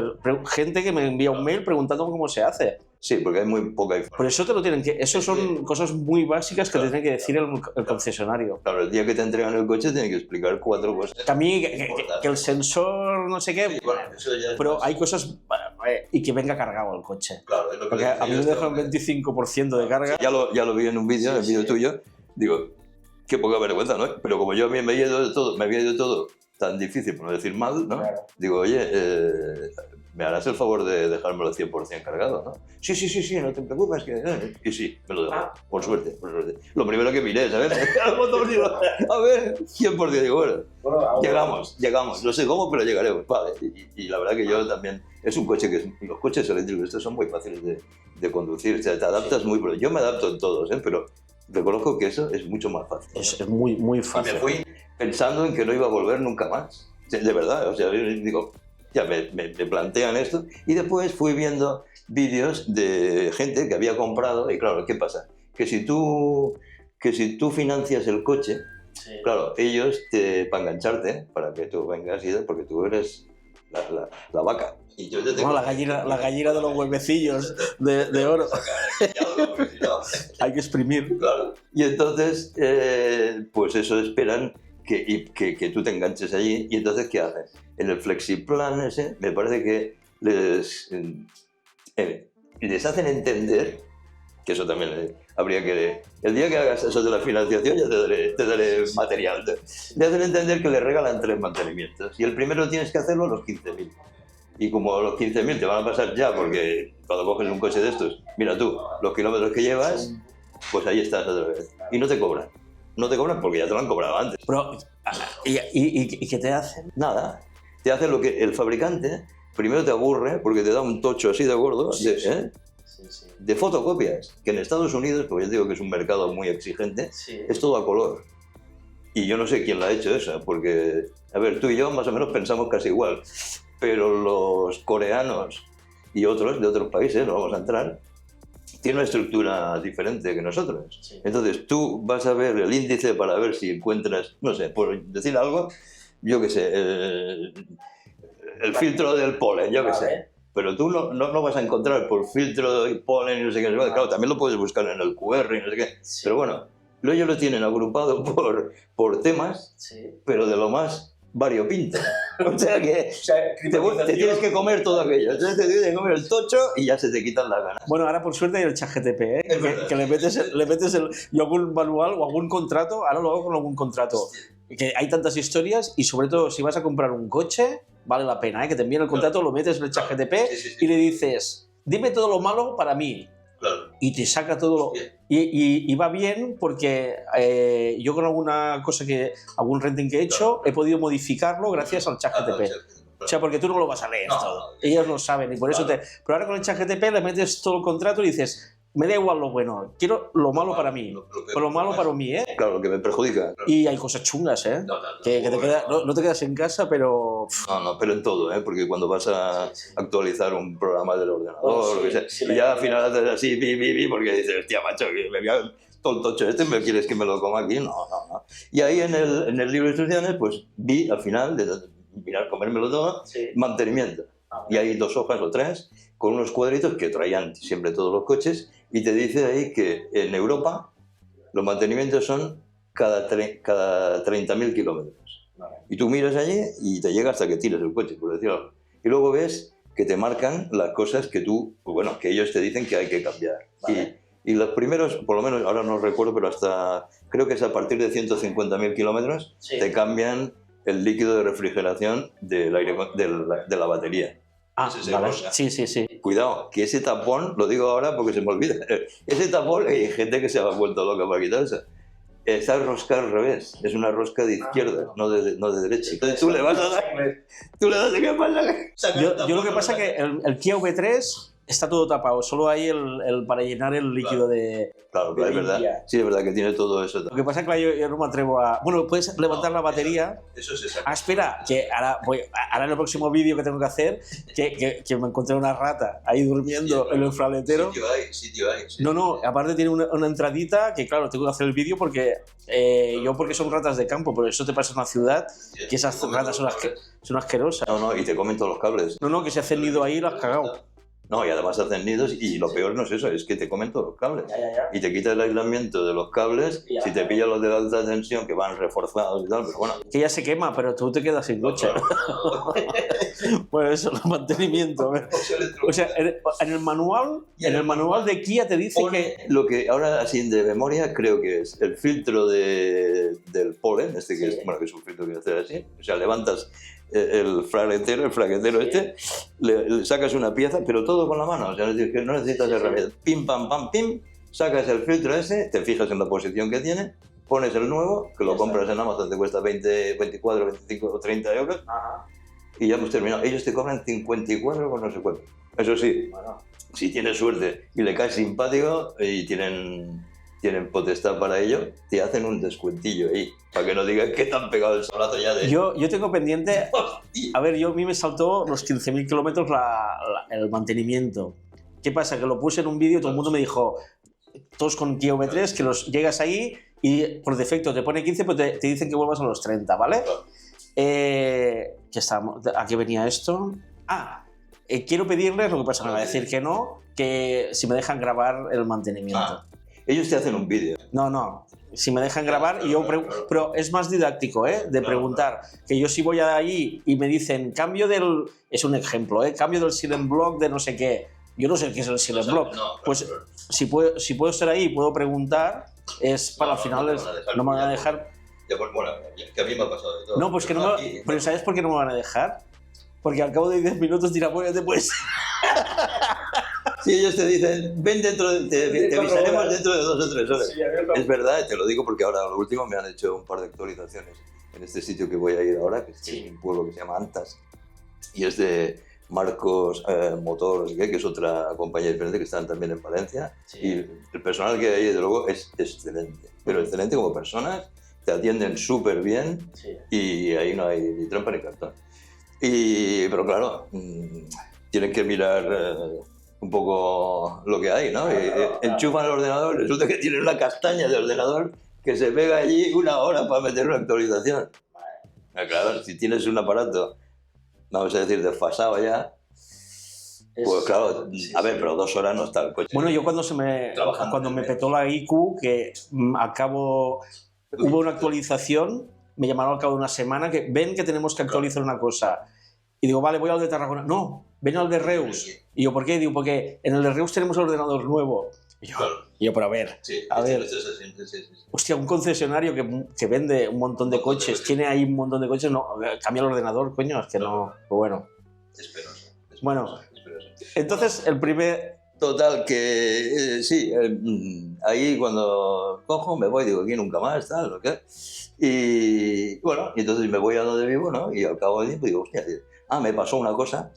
gente que me envía un mail preguntando cómo se hace. Sí, porque hay muy poca información. Por eso te lo tienen que... Eso son cosas muy básicas que te tiene que decir el concesionario. Claro, el día que te entregan el coche tienen que explicar 4 cosas. Que a mí, que el sensor no sé qué... Sí, bueno, eso ya pero es hay cosas... Y que venga cargado el coche. Claro, es lo que Porque a mí me dejan 25% de carga. Ya lo vi en un vídeo, en el vídeo tuyo. Digo, qué poca vergüenza, ¿no? Pero como yo a mí me había ido de todo tan difícil, por no decir mal, ¿no? Claro. Digo, oye, me harás el favor de dejármelo 100% cargado, ¿no? Sí, no te preocupes. Y sí, me lo dejó, por suerte. Lo primero que miré, ¿sabes? A ver, 100%. Digo, bueno, llegamos. No sé cómo, pero llegaremos. Vale. Y la verdad que yo también... Es un coche que... Los coches eléctricos estos son muy fáciles de conducir. O sea, te adaptas muy... Yo me adapto en todos, pero reconozco que eso es mucho más fácil. Es muy, muy fácil. Y me fui pensando en que no iba a volver nunca más. De verdad, o sea, yo digo, ya me plantean esto. Y después fui viendo vídeos de gente que había comprado. Y claro, ¿qué pasa? Que si tú financias el coche, claro, ellos para engancharte, para que tú vengas porque tú eres la vaca. Y yo te tengo la gallina de los huevecillos de oro. Hay que exprimir. Claro. Y entonces, pues eso esperan que tú te enganches allí. Y entonces, ¿qué hacen? En el FlexiPlan ese, me parece que les hacen entender, que eso también habría que... El día que hagas eso de la financiación ya te daré material. Le hacen entender que le regalan 3 mantenimientos. Y el primero tienes que hacerlo a los 15.000. Y como los 15.000 te van a pasar ya, porque cuando coges un coche de estos, mira tú, los kilómetros que llevas, pues ahí estás otra vez. Y no te cobran. No te cobran porque ya te lo han cobrado antes. Pero, ¿y qué te hacen? Nada. Te hace lo que el fabricante primero te aburre porque te da un tocho así de gordo de fotocopias. Que en Estados Unidos, porque yo digo que es un mercado muy exigente, es todo a color. Y yo no sé quién la ha hecho esa, porque, a ver, tú y yo más o menos pensamos casi igual. Pero los coreanos y otros de otros países, no vamos a entrar, tienen una estructura diferente que nosotros. Sí. Entonces tú vas a ver el índice para ver si encuentras, no sé, por decir algo, yo qué sé, el filtro del polen, yo qué sé. Pero tú no vas a encontrar por filtro de polen y no sé qué. Claro, también lo puedes buscar en el QR y no sé qué. Sí. Pero bueno, ellos lo tienen agrupado por temas, pero de lo más variopinto. O sea que te tienes que comer todo aquello. Entonces te tienes que comer el tocho y ya se te quitan las ganas. Bueno, ahora por suerte hay el ChatGPT, que le metes yo algún manual o algún contrato, ahora lo hago con algún contrato. Que hay tantas historias y sobre todo si vas a comprar un coche, vale la pena, que te envíen el contrato, lo metes en el ChatGPT y le dices, dime todo lo malo para mí. Claro. Y te saca todo lo... Y va bien porque yo con alguna cosa algún renting que he hecho, he podido modificarlo gracias al ChatGPT. O sea, porque tú no lo vas a leer todo. Ellos lo saben y por eso Pero ahora con el ChatGPT le metes todo el contrato y dices, me da igual lo bueno, quiero lo malo para mí. Lo malo para mí, ¿eh? Claro, lo que me perjudica. Y hay cosas chungas, ¿eh? No te quedas en casa, pero... No, pero en todo, ¿eh? Porque cuando vas a actualizar un programa del ordenador, lo que sea, y ya al final haces así, porque dices, hostia, macho, que me voy a... todo el tocho ¿me quieres que me lo coma aquí? No. Y ahí en el libro de instrucciones, pues vi al final, de mirar, comérmelo todo, mantenimiento. Y hay 2 hojas o 3 con unos cuadritos que traían siempre todos los coches y te dice ahí que en Europa los mantenimientos son cada 30.000 kilómetros. Y tú miras allí y te llega hasta que tires el coche, por decirlo. Y luego ves que te marcan las cosas que tú, pues bueno, que ellos te dicen que hay que cambiar. Vale. Y los primeros, por lo menos, ahora no recuerdo, pero hasta, creo que es a partir de 150.000 kilómetros, Sí. te cambian el líquido de refrigeración del aire, de la batería. Ah, Ese vale. rosa. Sí, sí, sí. Cuidado, que ese tapón, lo digo ahora porque se me olvida, ese tapón, hay gente que se ha vuelto loca para quitarse. Está rosca al revés, es una rosca de izquierda, no de derecha. Entonces tú le vas a dar, tú le das de qué pasa. Yo lo que pasa es que el Kia V3 está todo tapado, solo hay el para llenar el líquido de... Claro, es verdad. Sí, es verdad que tiene todo eso. Lo que pasa es que yo no me atrevo a... Bueno, puedes levantar la batería... Eso es exacto. Ah, espera, que ahora en el próximo vídeo que tengo que hacer, que me encontré una rata ahí durmiendo en el fraletero. Sitio hay. Sí. No, aparte tiene una entradita que, claro, tengo que hacer el vídeo porque porque son ratas de campo, pero eso te pasa en una ciudad, que esas ratas son asquerosas. No, y te comen todos los cables. No, que se hacen nido ahí y lo has cagado. No, y además hacen nidos y lo peor no es eso, es que te comen todos los cables. Ya. Y te quita el aislamiento de los cables, Ya. si te pillan los de alta tensión que van reforzados y tal, pero bueno. Que ya se quema, pero tú te quedas sin coche. Bueno, eso, el mantenimiento. A ver. O sea, en el manual de Kia te dice que... Lo que ahora así de memoria creo que es el filtro del polen, que es, bueno, que es un filtro que hace así, o sea, levantas el fraguetero le sacas una pieza, pero todo con la mano, o sea, no necesitas herramientas. Pim, pam, pam, pim, sacas el filtro ese, te fijas en la posición que tiene, pones el nuevo, que lo compras en Amazon, te cuesta 20, 24, 25 o 30 euros, y ya hemos terminado. Ellos te cobran 54 con no sé cuánto. Eso sí, si tienes suerte y le caes simpático y tienen potestad para ello, te hacen un descuentillo ahí, para que no digan que te han pegado el solazo ya de... Yo tengo pendiente... A ver, a mí me saltó los 15.000 kilómetros el mantenimiento. ¿Qué pasa? Que lo puse en un vídeo y todo el mundo me dijo, todos con Kia V3, que llegas ahí y por defecto te pone 15, pero te dicen que vuelvas a los 30, ¿vale? ¿A qué venía esto? Quiero pedirles, lo que pasa, me va a decir que no, que si me dejan grabar el mantenimiento. Ellos te hacen un vídeo. No. Si me dejan grabar, y yo pero es más didáctico, de preguntar. Que yo si voy ahí y me dicen, cambio del... Es un ejemplo, cambio del silent block de no sé qué. Yo no sé qué es el silent block. Pues si puedo estar ahí y puedo preguntar, es para al final no me van a dejar... Bueno, que a mí me ha pasado de todo. No, pues que no me... Pero ¿sabes por qué no me van a dejar? Porque al cabo de 10 minutos dirá, bueno, ya te puedes... Si ellos te dicen, ven te avisaremos dentro de 2 o 3 horas. Sí, es verdad, te lo digo porque ahora lo último me han hecho un par de actualizaciones en este sitio que voy a ir ahora, que es un pueblo que se llama Antas, y es de Marcos Motor, que es otra compañía diferente que están también en Valencia, y el personal que hay ahí, desde luego, es excelente, pero excelente como personas, te atienden súper bien y ahí no hay ni trampa ni cartón. Pero claro, tienen que mirar... un poco lo que hay, ¿no? Enchufan el ordenador, resulta que tienen una castaña de ordenador que se pega allí 1 hora para meter una actualización. Claro, si tienes un aparato, vamos a decir, desfasado ya, pues claro, a ver, pero 2 horas no está el coche. Bueno, yo cuando me petó la IQ, que al cabo hubo una actualización, me llamaron al cabo de una semana, que ven que tenemos que actualizar una cosa. Y digo, vale, voy al de Tarragona. No, ven al de Reus. Y yo, ¿por qué? Digo, porque en el de Reus tenemos el ordenador nuevo. Y yo pero a ver, hostia, un concesionario que vende un montón de coches, tiene ahí un montón de coches, no, cambia el ordenador, coño, es que no, pues bueno. Bueno, entonces el primer... Total, que sí, ahí cuando cojo me voy, digo, aquí nunca más, tal, lo que... Y bueno, y entonces me voy a donde vivo, ¿no? Y al cabo del tiempo digo, hostia, me pasó una cosa,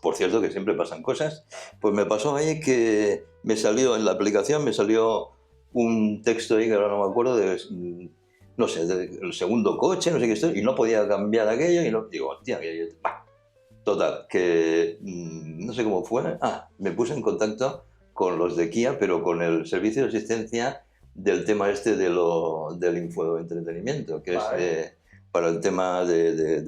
por cierto que siempre pasan cosas, pues me pasó ahí que me salió en la aplicación, me salió un texto ahí que ahora no me acuerdo, no sé, del segundo coche, no sé qué estoy, y no podía cambiar aquello, y no, digo, hostia, total, que no sé cómo fue, me puse en contacto con los de Kia, pero con el servicio de asistencia del tema del infoentretenimiento, que es para el tema de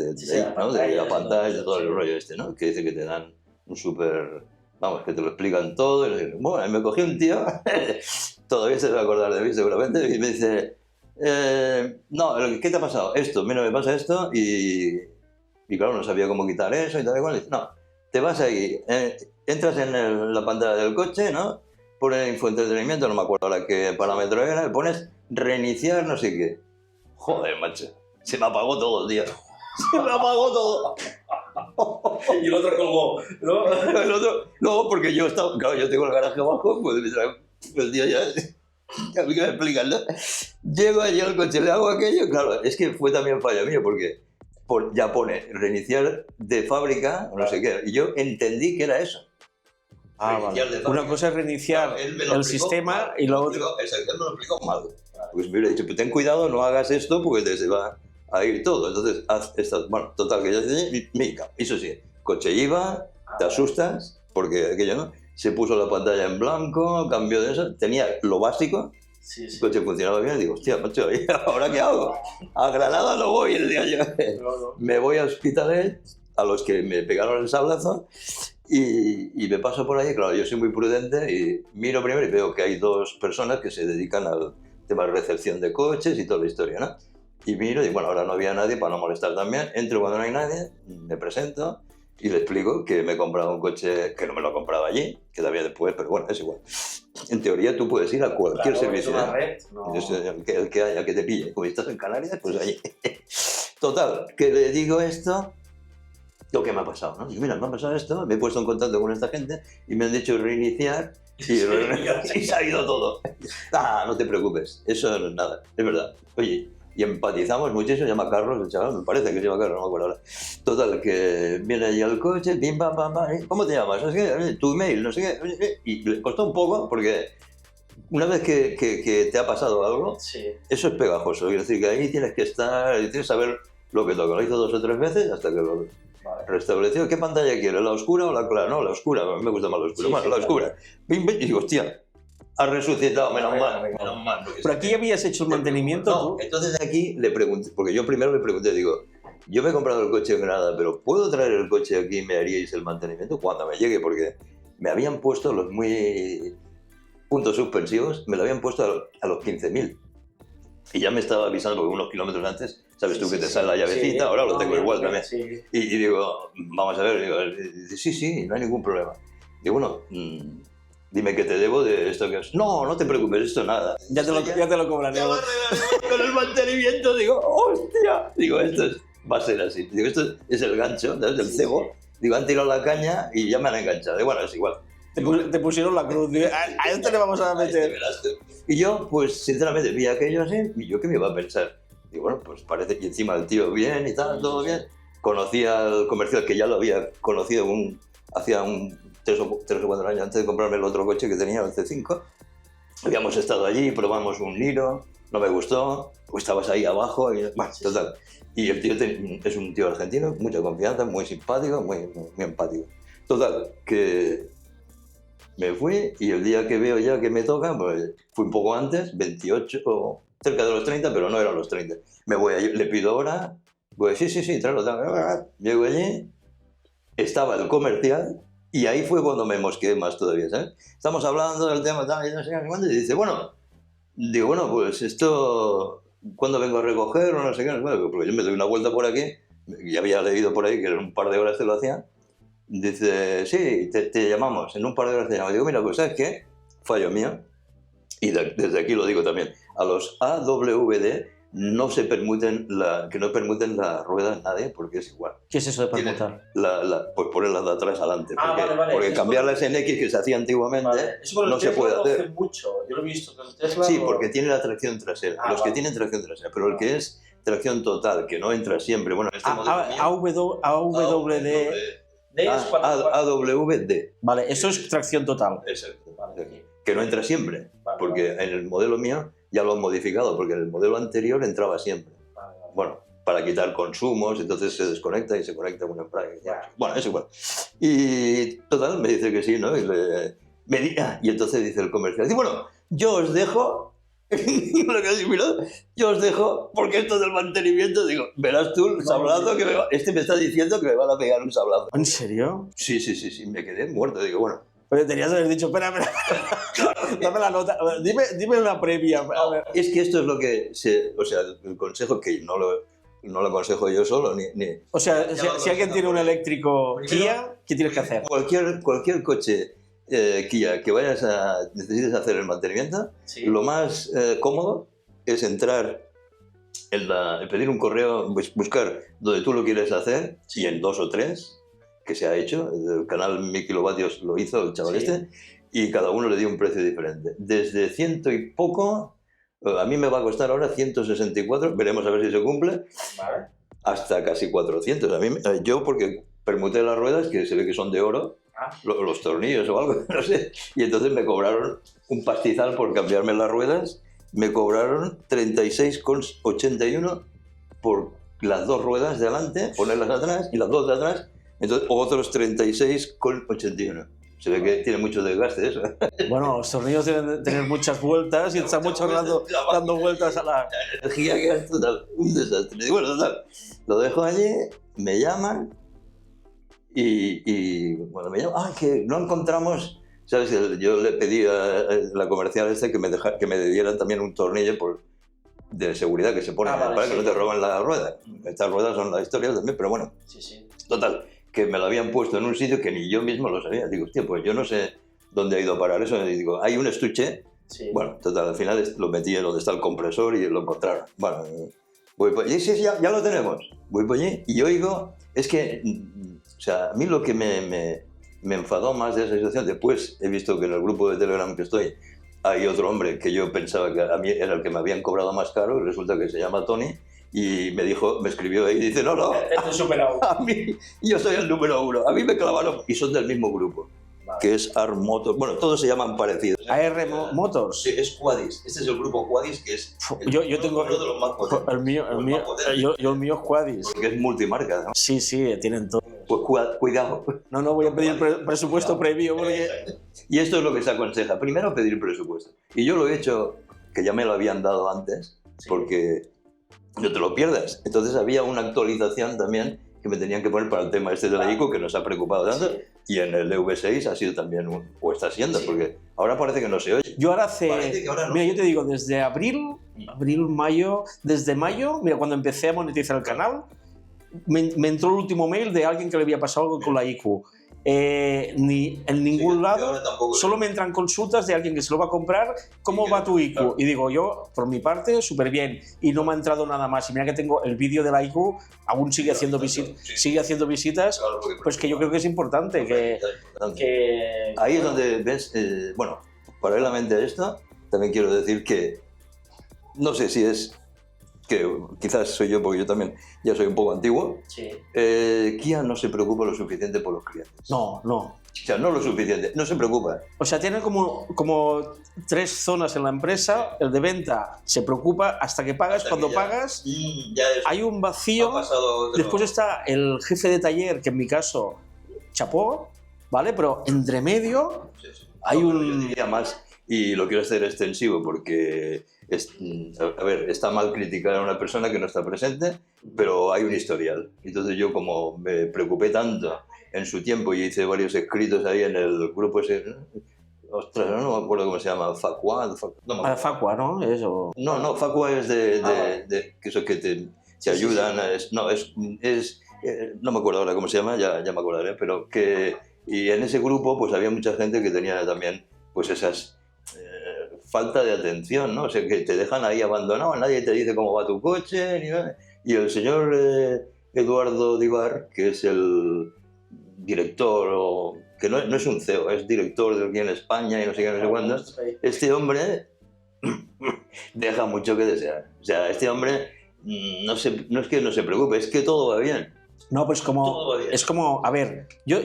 la pantalla, de todo el rollo ¿no? Que dice que te dan un súper... Vamos, que te lo explican todo. Bueno, me cogí un tío, todavía se va a acordar de mí seguramente, y me dice, no, ¿qué te ha pasado? Esto, mira, me pasa esto, y claro, no sabía cómo quitar eso y tal y cual. Y dice, no, te vas ahí, entras en la pantalla del coche, ¿no? Pones infoentretenimiento, no me acuerdo ahora qué parámetro era, le pones reiniciar no sé qué. Joder, macho, se me apagó todo, tío. Se me apagó todo. Y el otro colgó, ¿no? El otro, no, porque yo estaba, claro, yo tengo el garaje abajo, pues el tío ya me explican, ¿no? Llego allí al coche, le hago aquello, claro, es que fue también fallo mío, porque ya pone reiniciar de fábrica, no sé qué, y yo entendí que era eso. Vale. Una cosa es reiniciar el sistema mal, y lo otro... Exacto, él me lo explicó mal. Pues me hubiera dicho, pues ten cuidado, no hagas esto porque te se va a ir todo. Entonces, haz esto. Bueno, total, que yo decía, eso sí, coche iba, te asustas, porque aquello no. Se puso la pantalla en blanco, cambió de eso, tenía lo básico, Sí. el coche funcionaba bien, y digo, hostia, macho, ¿y ahora qué hago? A Granada no voy el día yo. No. Me voy a Hospitalet, a los que me pegaron el sablazo, y me paso por ahí, claro, yo soy muy prudente, y miro primero y veo que hay dos personas que se dedican al tema de recepción de coches y toda la historia, ¿no? Y miro y bueno, ahora no había nadie para no molestar también, entro cuando no hay nadie, me presento, y le explico que me he comprado un coche que no me lo compraba allí, que todavía después, pero bueno, es igual. En teoría tú puedes ir a cualquier servicio. Es una red, no. El que haya, que te pille. Como estás en Canarias, pues allí. Total, que le digo esto, lo que me ha pasado, ¿no? Digo, mira, me ha pasado esto, me he puesto en contacto con esta gente y me han dicho reiniciar y se ha ido todo. Ah, no te preocupes, eso no es nada, es verdad. Oye, y empatizamos muchísimo, se llama Carlos, el chaval, me parece que se llama Carlos, no me acuerdo ahora. Total, que viene allí al coche, pim, pam, pam, pam, ¿cómo te llamas? No sé qué, tu email, no sé qué, y le costó un poco porque una vez que te ha pasado algo, Sí. eso es pegajoso, quiero decir que ahí tienes que estar, tienes que saber lo que toca. Lo hizo 2 o 3 veces hasta que lo restableció. ¿Qué pantalla quieres? ¿La oscura o la clara? No, la oscura, a mí me gusta más la oscura. Sí, bueno, sí, la claro. oscura. Bim, bim, y digo, hostia, has resucitado, menos mal. Pero aquí habías hecho el mantenimiento No, tú. entonces aquí le pregunté, porque yo primero le pregunté, digo, yo me he comprado el coche en Granada, pero ¿puedo traer el coche aquí y me haríais el mantenimiento cuando me llegue? Porque me habían puesto los muy puntos suspensivos, me lo habían puesto a los 15.000. Y ya me estaba avisando, porque unos kilómetros antes, sabes tú que te sale la llavecita, ahora lo tengo igual también. Sí. Y digo, vamos a ver, dice, sí, no hay ningún problema. Digo, bueno, dime qué te debo de esto que es. No te preocupes, esto nada. Ya te lo cobraré. Con el mantenimiento, digo, hostia. Digo, va a ser así. Digo, esto es el gancho, ¿sabes? El cebo. Digo, han tirado la caña y ya me han enganchado. Digo, bueno, es igual. Te pusieron la cruz. A este le vamos a meter. Y yo, pues, sinceramente, vi aquello así y yo, ¿qué me iba a pensar? Digo, bueno, pues parece que encima el tío bien y tal, todo bien. Conocí al comercial que ya lo había conocido hacía 3 o 4 años antes de comprarme el otro coche que tenía, el C5. Habíamos estado allí, probamos un Niro, no me gustó, pues estabas ahí abajo y bueno, total. Y el tío es un tío argentino, mucha confianza, muy simpático, muy empático. Total, que me fui y el día que veo ya que me toca, pues fui un poco antes, 28, cerca de los 30, pero no eran los 30. Me voy allí, le pido hora, pues sí, tráelo. Llego allí, estaba el comercial y ahí fue cuando me mosqueé más todavía, ¿sabes? Estamos hablando del tema tal y no sé qué, y dice, bueno, pues esto, ¿cuándo vengo a recoger o no sé qué? Bueno, porque yo me doy una vuelta por aquí, y había leído por ahí que en un par de horas te lo hacían. Dice, sí, te llamamos, en un par de horas te llamamos. Digo, mira, pues ¿sabes qué? Fallo mío. Y desde aquí lo digo también. A los AWD no se permiten que no permuten las ruedas nadie porque es igual. ¿Qué es eso de permutar? Pues ponerlas de atrás adelante. Vale. Porque cambiarlas en X que se hacía antiguamente no se puede hacer. Mucho. Yo lo he visto. Con el Tesla sí, porque tiene la tracción trasera. Los que tienen tracción trasera. Pero el que es tracción total, que no entra siempre. Bueno, este modelo AWD. AWD. Vale, eso es tracción total. Exacto. Que no entra siempre. Porque en el modelo mío ya lo han modificado, porque en el modelo anterior entraba siempre. Bueno, para quitar consumos, entonces se desconecta y se conecta con un embrague. Bueno, es igual. Y total, me dice que sí, ¿no? Y entonces dice el comercial, dice, bueno, yo os dejo, yo os dejo, porque esto del mantenimiento, digo, verás tú el sablazo que me está diciendo que me van a pegar un sablazo. ¿En serio? Sí, me quedé muerto, digo, bueno. Pero tenías que haber dicho, espera. Dame la nota. Dime una previa. A ver. Es que esto es lo que o sea, el consejo que no no lo aconsejo yo solo, ni... O sea, Ya si lo si alguien tiene un eléctrico Kia, ¿qué tienes que hacer? Cualquier coche Kia que necesites hacer el mantenimiento, Sí. lo más cómodo es entrar pedir un correo, buscar donde tú lo quieres hacer, y en 2 o 3 que se ha hecho, el canal 1000 kilovatios lo hizo el chaval Sí. y cada uno le dio un precio diferente. Desde 100 y poco, a mí me va a costar ahora 164, veremos a ver si se cumple, Vale. hasta casi 400. Yo porque permuté las ruedas, que se ve que son de oro, Ah. los tornillos o algo, no sé, y entonces me cobraron un pastizal por cambiarme las ruedas, me cobraron 36,81 por las 2 ruedas de adelante, ponerlas atrás, y las 2 de atrás, entonces otros 36,81. Se ve que tiene mucho desgaste eso. Bueno, los tornillos deben de tener muchas vueltas y está mucho rato dando vueltas a la... Energía que es total, un desastre. Y bueno, total, lo dejo allí, me llaman y cuando me llaman, que no encontramos, ¿sabes? Yo le pedí a la comercial que me dieran también un tornillo de seguridad que se pone Vale, para sí. que no te roben la rueda. Estas ruedas son la historia también, pero bueno, Sí, sí. total, que me lo habían puesto en un sitio que ni yo mismo lo sabía. Digo, hostia, pues yo no sé dónde ha ido a parar eso. Y digo, hay un estuche. Sí. Bueno, total, al final lo metí en donde está el compresor y lo encontraron. Bueno, voy por allí, sí, ya lo tenemos. Voy por allí y oigo, es que, o sea, a mí lo que me enfadó más de esa situación, después he visto que en el grupo de Telegram que estoy hay otro hombre que yo pensaba que a mí era el que me habían cobrado más caro, y resulta que se llama Tony, y me escribió ahí y dice, no, Esto es superado. a mí, yo soy el número 1, a mí me clavaron, y son del mismo grupo, Vale. que es AR Motors, bueno, todos se llaman parecidos. Motors. Sí, es Quadis, este es el grupo Quadis, que es Yo tengo... uno de los más potentes. El mío, el mío es Quadis. Porque es multimarca, ¿no? Sí, tienen todo. Pues cuidado. No, voy a pedir presupuesto previo porque... Y esto es lo que se aconseja. Primero pedir presupuesto. Y yo lo he hecho, que ya me lo habían dado antes, Sí. porque no te lo pierdas. Entonces había una actualización también que me tenían que poner para el tema este de la ICO, que nos ha preocupado tanto. Sí. Y en el EV6 ha sido también, o está siendo, Sí. porque ahora parece que no se oye. Yo ahora Parece que ahora no. Mira, yo te digo, desde abril, mayo... Desde mayo, mira, cuando empecé a monetizar el canal, me entró el último mail de alguien que le había pasado algo con la IQ. Ni en ningún Sí, lado, ahora tampoco. solo me entran consultas de alguien que se lo va a comprar, ¿cómo Y va tu IQ? claro. Y digo, yo, por mi parte, súper bien, y no me ha entrado nada más. Y mira que tengo el vídeo de la IQ, aún sigue haciendo visitas, Sí. sigue haciendo visitas, Claro, porque- pues que yo creo que es importante, que Ahí es donde ves, bueno, paralelamente a esto, también quiero decir que no sé si es que quizás soy yo, porque yo también ya soy un poco antiguo, Sí. Kia no se preocupa lo suficiente por los clientes. no. O sea, no lo suficiente, no se preocupa. O sea, tiene como 3 zonas en la empresa. El de venta se preocupa hasta que pagas. Hasta Cuando que ya- pagas, Ya es, hay un vacío. Después está el jefe de taller, que en mi caso, chapó, ¿vale? Pero entre medio hay Yo un... diría más, y lo quiero hacer extensivo porque, a ver, está mal criticar a una persona que no está presente, pero hay un historial. Entonces yo, como me preocupé tanto en su tiempo y hice varios escritos ahí en el grupo ese, ostras, no me acuerdo cómo se llama, Facua, no me acuerdo. Facua, ¿no? Eso. No, Facua es vale. que eso que te Sí, ayudan, no me acuerdo ahora cómo se llama, ya me acordaré, pero que, y en ese grupo pues había mucha gente que tenía también pues esas falta de atención, ¿no? O sea, que te dejan ahí abandonado, nadie te dice cómo va tu coche, ni nada. Y el señor Eduardo Divar, que es el director, que no es un CEO, es director de aquí en España y no sé qué, no sé cuándo, este hombre deja mucho que desear. O sea, este hombre no es que no se preocupe, es que todo va bien. No, pues Todo va bien. es como, a ver, yo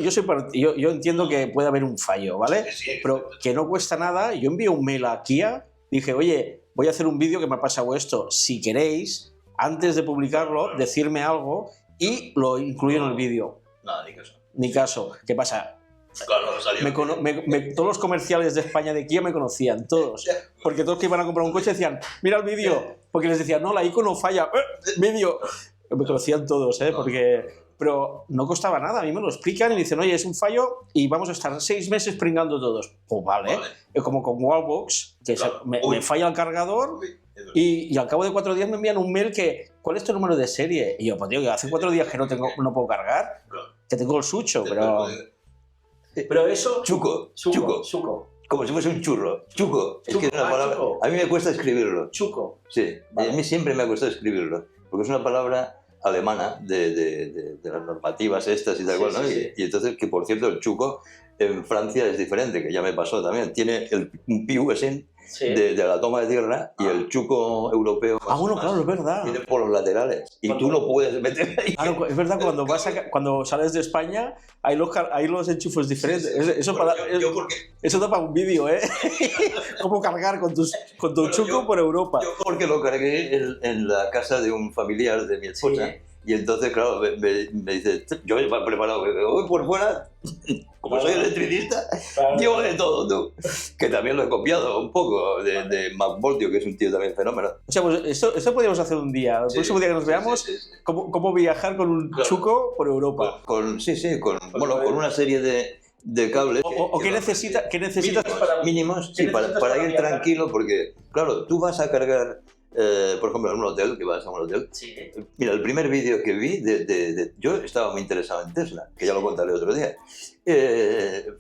entiendo que puede haber un fallo, ¿vale? Sí, Pero que no cuesta nada. Yo envié un mail a Kia, dije, oye, voy a hacer un vídeo que me ha pasado esto. Si queréis, antes de publicarlo, decirme algo y lo incluyo en el vídeo. Nada, ni caso. Ni caso. ¿Qué pasa? Claro, salió. Todos los comerciales de España de Kia me conocían, todos. Porque todos que iban a comprar un coche decían, mira el vídeo. Porque les decían, no, la ICO no falla. Vídeo. Me conocían todos, pero no costaba nada. A mí me lo explican y me dicen, oye, es un fallo y vamos a estar 6 meses pringando todos. Pues vale. Es como con Wallbox, que Claro. me falla el cargador y al cabo de 4 días me envían un mail que ¿cuál es tu número de serie? Y yo, pues tío, que hace 4 días que no puedo cargar, que tengo el sucho, pero... Pero eso... Chuco. Como si fuese un churro. Chuco. Es que es una palabra... chuco. A mí me cuesta escribirlo. Chuco. Sí, Vale. a mí siempre me ha costado escribirlo, porque es una palabra alemana de las normativas estas y tal Sí, cual, ¿no? sí, sí. Y entonces, que por cierto, el chuco en Francia es diferente, que ya me pasó también. Tiene un piu ese Sí. de la toma de tierra y el chuco europeo bueno, claro, es verdad. tiene por los laterales y tú no puedes meter ahí. Claro, es verdad, cuando sales de España hay los enchufes diferentes. Eso da para un vídeo, ¿eh? Cómo cargar con tu chuco por Europa. Yo porque lo cargué en la casa de un familiar de mi esposa. Sí. Y entonces, claro, me dice, yo he preparado, voy por fuera, como soy electricista, Claro. llevo de todo, tú. Que también lo he copiado un poco de MacVoltio, que es un tío también fenómeno. O sea, pues esto podríamos hacer un día. El próximo día que nos veamos, Sí. cómo viajar con un Claro. chuco por Europa. Con una serie de cables. ¿O qué necesitas? Mínimos, ¿Qué sí, para necesitas ir viajar? tranquilo, porque, claro, tú vas a cargar, por ejemplo, en un hotel, que vas a un hotel. Sí. Mira, el primer vídeo que vi, yo estaba muy interesado en Tesla, que ya lo contaré otro día,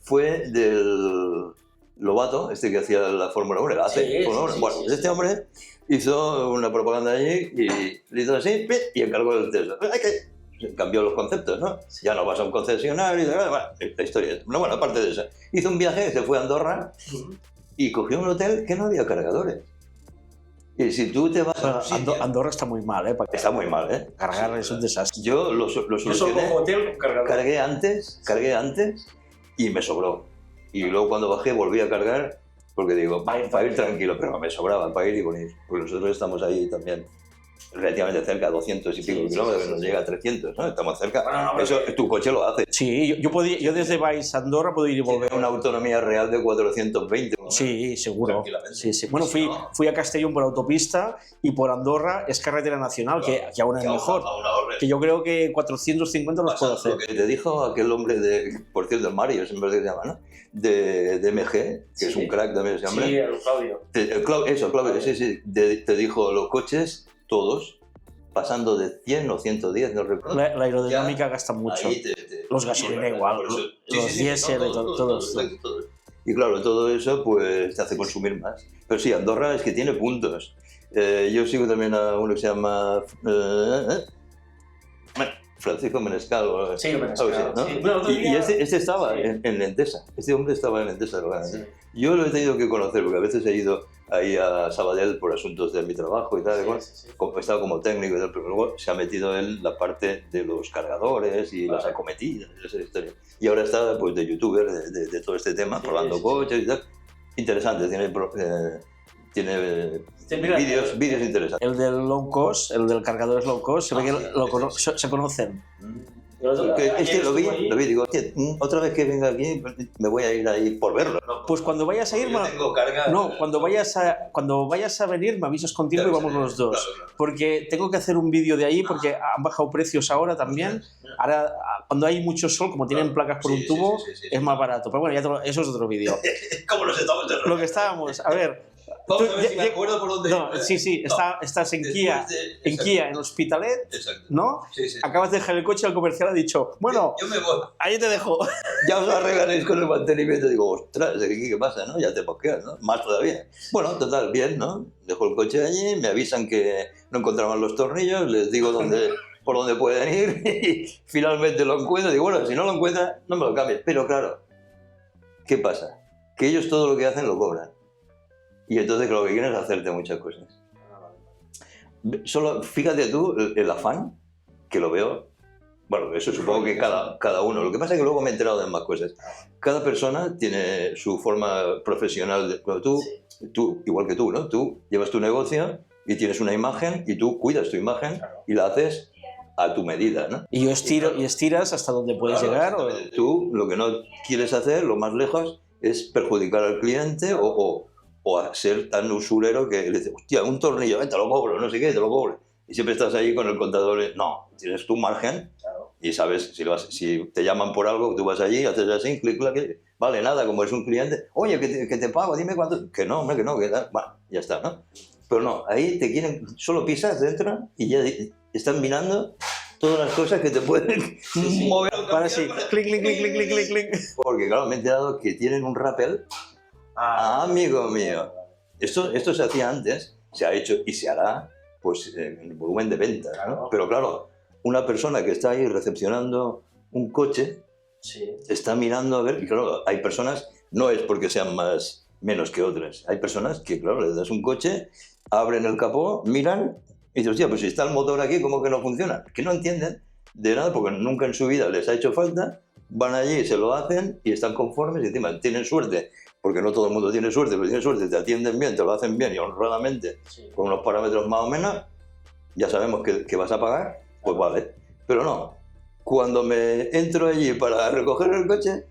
fue del Lobato, este que hacía la Fórmula 1, la hace Sí, Fórmula 1. sí, Bueno, sí, pues este hombre hizo una propaganda allí y le hizo así y encargó el Tesla. Hay que cambió los conceptos, ¿no? Ya no vas a un concesionario, bueno, la historia. Bueno, aparte de eso, hizo un viaje, se fue a Andorra y cogió un hotel que no había cargadores. Y si tú te vas a un sitio- Andorra está muy mal, ¿eh? Para Está muy mal, ¿eh? cargar es un desastre. Yo lo Yo solo solucioné, cojo hotel con cargador. cargué antes y me sobró. Y luego cuando bajé volví a cargar porque digo, para ir tranquilo, pero me sobraba para ir y venir. Porque nosotros estamos ahí también relativamente cerca, 200 y pico Sí, kilómetros, sí, nos sí. llega a 300, ¿no? Estamos cerca. Bueno, no, pero- Eso tu coche lo hace. Sí, yo desde Valls a Andorra puedo ir y volver. Tiene una autonomía real de 420. ¿no? Sí, seguro. Tranquilamente. Sí. Bueno, Si no- fui a Castellón por autopista y por Andorra es carretera nacional, que aún es mejor. Que yo creo que 450 los puedo hacer. Lo que te dijo aquel hombre por cierto, Mario, siempre se llama, ¿no? De MG, que Sí. es un crack también ese hombre. Sí, el Claudio. Claudio, sí. Te dijo los coches, todos, pasando de 100 o 110, no recuerdo. La aerodinámica gasta mucho. Ahí Los gasolina igual, por eso- los diésel y todos. Y claro, todo eso pues te hace consumir más. Pero sí, Andorra es que tiene puntos. Yo sigo también a uno que se llama Francisco Menescal. Sí, Menescal, algo así, ¿no? sí. Bueno, otro Y día- este estaba sí. en Lentesa. Este hombre estaba en Lentesa. Sí. Yo lo he tenido que conocer porque a veces he ido ahí a Sabadell por asuntos de mi trabajo y tal. Sí, igual. sí. He estado como técnico y tal, pero luego se ha metido en la parte de los cargadores y Vale. las acometidas y esa historia. Y ahora está pues de youtuber de todo este tema, Sí, probando sí, coches y tal. Interesante, tiene Sí, mira, vídeos interesantes. El del low cost, el del cargador es low cost, se ve que sí. se conocen. Este lo vi, digo, hostia, otra vez que venga aquí me voy a ir ahí por verlo. ¿no? Pues cuando vayas a ir, Yo tengo carga. cuando vayas a venir me avisas con tiempo y vamos los dos. Claro. Porque tengo que hacer un vídeo de ahí porque han bajado precios ahora también. Ahora, cuando hay mucho sol, como tienen placas por un tubo, es más barato. Pero bueno, eso es otro vídeo. ¿Cómo nos estamos de Lo que estábamos, a ver. Vamos tú- a ver si me ya- acuerdo por dónde. No, sí, estás en Kia, en Hospitalet, Exacto. ¿no? Sí, sí. Acabas de dejar el coche, el comercial ha dicho, bueno, Yo me voy. ahí te dejo. Ya os arreglaréis con el mantenimiento. Digo, ostras, ¿qué pasa? ¿No? Ya te posqueas, ¿no? Más todavía. Bueno, total, bien, ¿no? Dejo el coche allí, me avisan que no encontraban los tornillos, les digo por dónde pueden ir y finalmente lo encuentro. Digo, bueno, si no lo encuentran, no me lo cambies. Pero claro, ¿qué pasa? Que ellos todo lo que hacen lo cobran. Y entonces lo que quieren es hacerte muchas cosas. Solo fíjate tú el afán, que lo veo. Bueno, eso supongo que cada uno. Lo que pasa es que luego me he enterado de más cosas. Cada persona tiene su forma profesional. Bueno, tú, igual que tú, ¿no? Tú llevas tu negocio y tienes una imagen y tú cuidas tu imagen y la haces a tu medida, ¿no? Y yo estiro y estiras hasta donde puedes Claro, llegar. O... exactamente. Tú lo que no quieres hacer, lo más lejos, es perjudicar al cliente o a ser tan usurero que le dices, hostia, un tornillo, te lo cobro, no sé qué, te lo cobro. Y siempre estás ahí con el contador. No, tienes tu margen y sabes, si te llaman por algo, tú vas allí, haces así, clic, clic, vale, nada, como es un cliente, oye, que te pago, dime cuánto. Que no, hombre, que no, que tal. Bueno, ya está, ¿no? Pero no, ahí te quieren, solo pisas dentro y ya están mirando todas las cosas que te pueden mover. Para sí, clic, clic, clic, clic, clic, clic, clic. Porque claro, me he enterado que tienen un rappel. Amigo mío. Esto se hacía antes, se ha hecho y se hará pues en el volumen de ventas, ¿no? Claro. Pero claro, una persona que está ahí recepcionando un coche está mirando a ver, y claro, hay personas, no es porque sean menos que otras, hay personas que claro, les das un coche, abren el capó, miran y dicen, hostia, pues si está el motor aquí, ¿cómo que no funciona? Que no entienden de nada porque nunca en su vida les ha hecho falta, van allí, se lo hacen y están conformes y encima tienen suerte, porque no todo el mundo tiene suerte, pero tienen suerte, te atienden bien, te lo hacen bien y honradamente, con unos parámetros más o menos, ya sabemos que vas a pagar, pues vale. Pero no, cuando me entro allí para recoger el coche,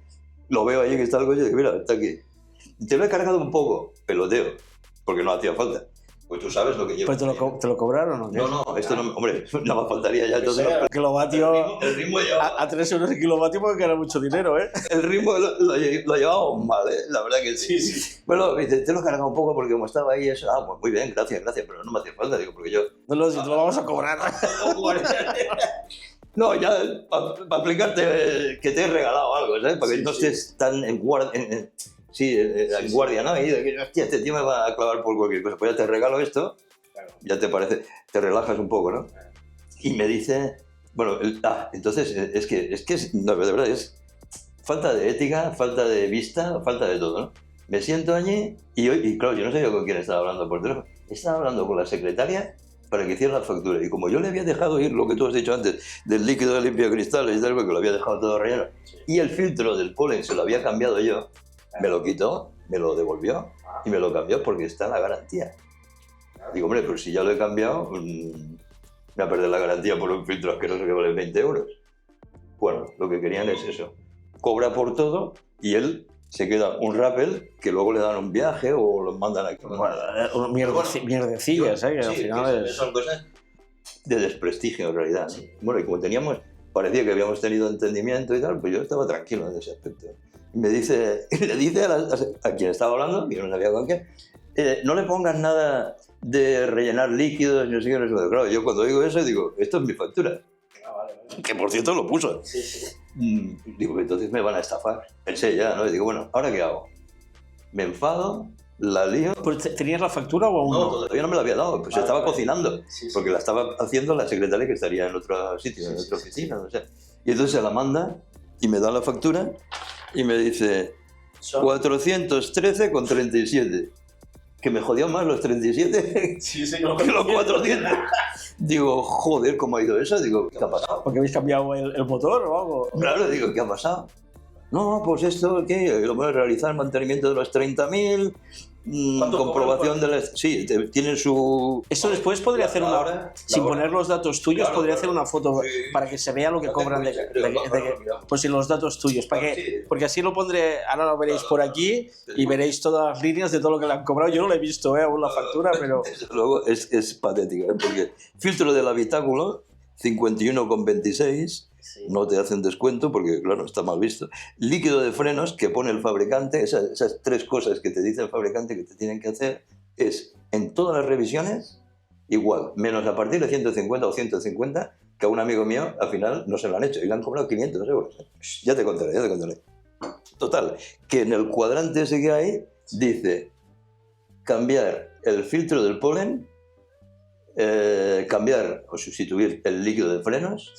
lo veo allí que está el coche y digo, mira, está aquí. Te lo he cargado un poco, peloteo, porque no hacía falta. Pues tú sabes lo que llevo. ¿Pues te lo cobraron o qué? No, esto no, hombre, nada más faltaría ya. Entonces, Kilovatio el ritmo llevaba, a 3 euros el kilovatio porque gana mucho dinero, ¿eh? el ritmo lo llevábamos mal, ¿eh? La verdad que sí. Bueno, dice, te lo he cargado un poco porque como estaba ahí, eso, pues muy bien, gracias, pero no me hacía falta, digo, porque yo... No, si te lo vamos a cobrar. No, ya para explicarte que te he regalado algo, ¿sabes? Para que no estés tan en guardia, en guardia, ¿no? Y de que, hostia, este tío me va a clavar por cualquier cosa. Pues ya te regalo esto, ya te parece, te relajas un poco, ¿no? Y me dice, bueno, entonces es que no, de verdad es falta de ética, falta de vista, falta de todo, ¿no? Me siento allí y claro, yo no sabía con quién estaba hablando por teléfono. Estaba hablando con la secretaria para que hiciera la factura. Y como yo le había dejado ir lo que tú has dicho antes, del líquido de limpiacristales y tal, porque lo había dejado todo relleno, y el filtro del polen se lo había cambiado yo, me lo quitó, me lo devolvió y me lo cambió porque está en la garantía. Digo, hombre, pero si ya lo he cambiado, me va a perder la garantía por un filtro asqueroso que vale 20 euros. Bueno, lo que querían es eso. Cobra por todo y él se queda un rappel que luego le dan un viaje o lo mandan aquí. Bueno, mierdecillas, ¿eh? Que al final son cosas de desprestigio en realidad, ¿no? Bueno, y como parecía que habíamos tenido entendimiento y tal, pues yo estaba tranquilo en ese aspecto. Y le dice a quien estaba hablando, que yo no sabía con quién, no le pongas nada de rellenar líquidos, no sé qué, no sé qué. Claro, yo cuando digo eso digo, esto es mi factura. Que por cierto lo puso. Digo, entonces me van a estafar. Pensé ya, ¿no? Y digo, bueno, ¿ahora qué hago? Me enfado, la lío. Pues, ¿tenías la factura o aún no? No, todavía no me la había dado, pues estaba cocinando. Porque la estaba haciendo la secretaria que estaría en otro sitio, en otra oficina, no sé. Y entonces se la manda y me da la factura y me dice 413,37. Que me jodió más los 37 que los 400. Digo, joder, ¿cómo ha ido eso? Digo, ¿qué ha pasado? ¿Porque habéis cambiado el motor o algo? Claro, digo, ¿qué ha pasado? No, pues esto, ¿qué? Lo voy a realizar el mantenimiento de los 30.000, comprobación de las... Sí, tienen su... Eso después podría hacer una hora, sin poner los datos tuyos, claro, podría hacer una foto para que se vea lo que cobran pues sin los datos tuyos, porque así lo pondré, ahora lo veréis por aquí y veréis todas las líneas de todo lo que le han cobrado. Yo no lo he visto, aún la factura, pero... Luego es patética, porque filtro del habitáculo, 51,26... No te hacen descuento porque, claro, está mal visto. Líquido de frenos que pone el fabricante, esas 3 cosas que te dice el fabricante que te tienen que hacer, es en todas las revisiones igual, menos a partir de 150 o 150, que a un amigo mío al final no se lo han hecho y le han cobrado 500 euros. Ya te contaré. Total, que en el cuadrante ese que hay dice cambiar el filtro del polen, cambiar o sustituir el líquido de frenos,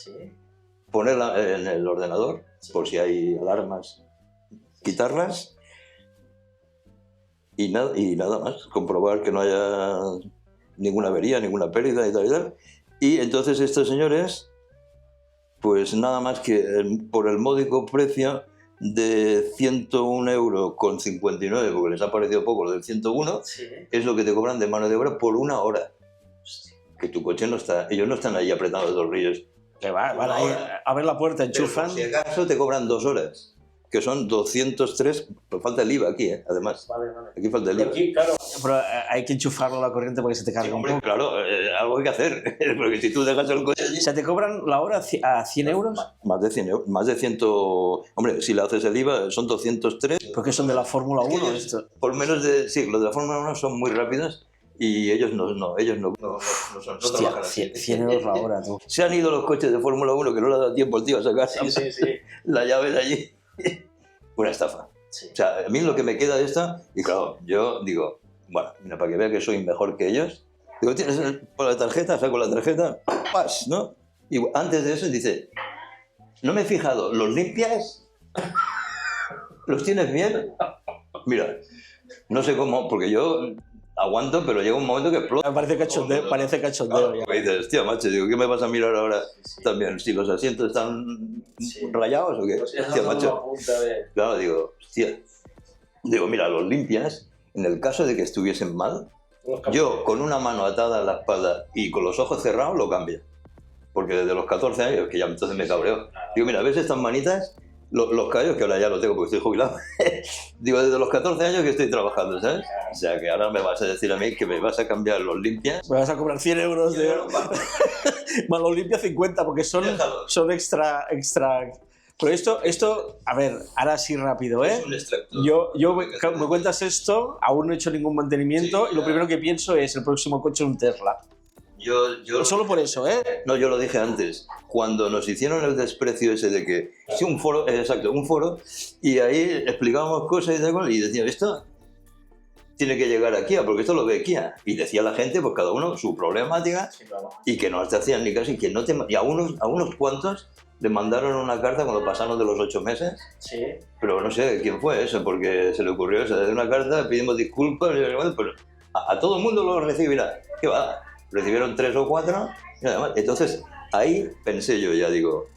ponerla en el ordenador, por si hay alarmas, quitarlas y nada más, comprobar que no haya ninguna avería, ninguna pérdida y tal. Y entonces estos señores, pues nada más que por el módico precio de 101,59 euros, porque les ha parecido poco lo del 101, es lo que te cobran de mano de obra por 1 hora. Que tu coche no está, ellos no están ahí apretando los tornillos. Que van ahí a ver la puerta, enchufan. Si acaso te cobran 2 horas, que son 203, pues falta el IVA aquí, además. Vale. Aquí falta el IVA. Aquí, claro. Pero hay que enchufarlo a la corriente para que se te cargue un poco. Claro, algo hay que hacer, porque si tú dejas el coche allí... O sea, ¿te cobran la hora a 100 euros? Más de 100 euros, más de 100... Hombre, si le haces el IVA son 203. Porque son de la Fórmula 1 esto. Por menos de... Sí, los de la Fórmula 1 son muy rápidos, y ellos no son, no Hostia, trabajan así. 100 euros la hora, tú. Se han ido los coches de Fórmula 1 que no le ha dado tiempo al tío a sacar Sí. la llave de allí. Una estafa. Sí. O sea, a mí lo que me queda de esta, y claro, yo digo, bueno, mira, para que vea que soy mejor que ellos, digo, ¿tienes por la tarjeta? Saco la tarjeta, ¡pas! ¿No? Y antes de eso dice, no me he fijado, ¿los limpias? ¿Los tienes bien? Mira, no sé cómo, porque yo aguanto, pero llega un momento que explota. Parece cachondeo ya. Y dices, hostia, macho, digo, ¿qué me vas a mirar ahora también? ¿Si los asientos están rayados o qué? Pues Hostia, macho. Claro, digo, hostia. Digo, mira, los limpias, en el caso de que estuviesen mal, yo con una mano atada a la espalda y con los ojos cerrados lo cambio. Porque desde los 14 años, que ya entonces me cabreo. Digo, mira, ¿ves estas manitas? Los cabellos, que ahora ya los tengo porque estoy jubilado. Digo, desde los 14 años que estoy trabajando, ¿sabes? O sea, que ahora me vas a decir a mí que me vas a cambiar los limpias. Me vas a cobrar 100 euros de... Más los limpia 50 porque son extra... Pero esto, a ver, ahora sí rápido, ¿eh? Es un extractor. Me cuentas esto, aún no he hecho ningún mantenimiento y lo primero que pienso es el próximo coche un Tesla. Solo por eso, ¿eh? No, yo lo dije antes. Cuando nos hicieron el desprecio ese de que... Sí, un foro, exacto, un foro, y ahí explicábamos cosas y tal, y decía, esto tiene que llegar a Kia, porque esto lo ve Kia. Y decía la gente, pues cada uno su problemática, y que no te hacían ni casi, que no te... Y a unos cuantos le mandaron una carta cuando pasaron de los 8 meses. Sí. Pero no sé quién fue eso, porque se le ocurrió eso, de una carta, pedimos disculpas, pero a todo el mundo lo recibirá. ¿Qué va? Recibieron 3 o 4, y además, entonces ahí pensé yo, ya digo,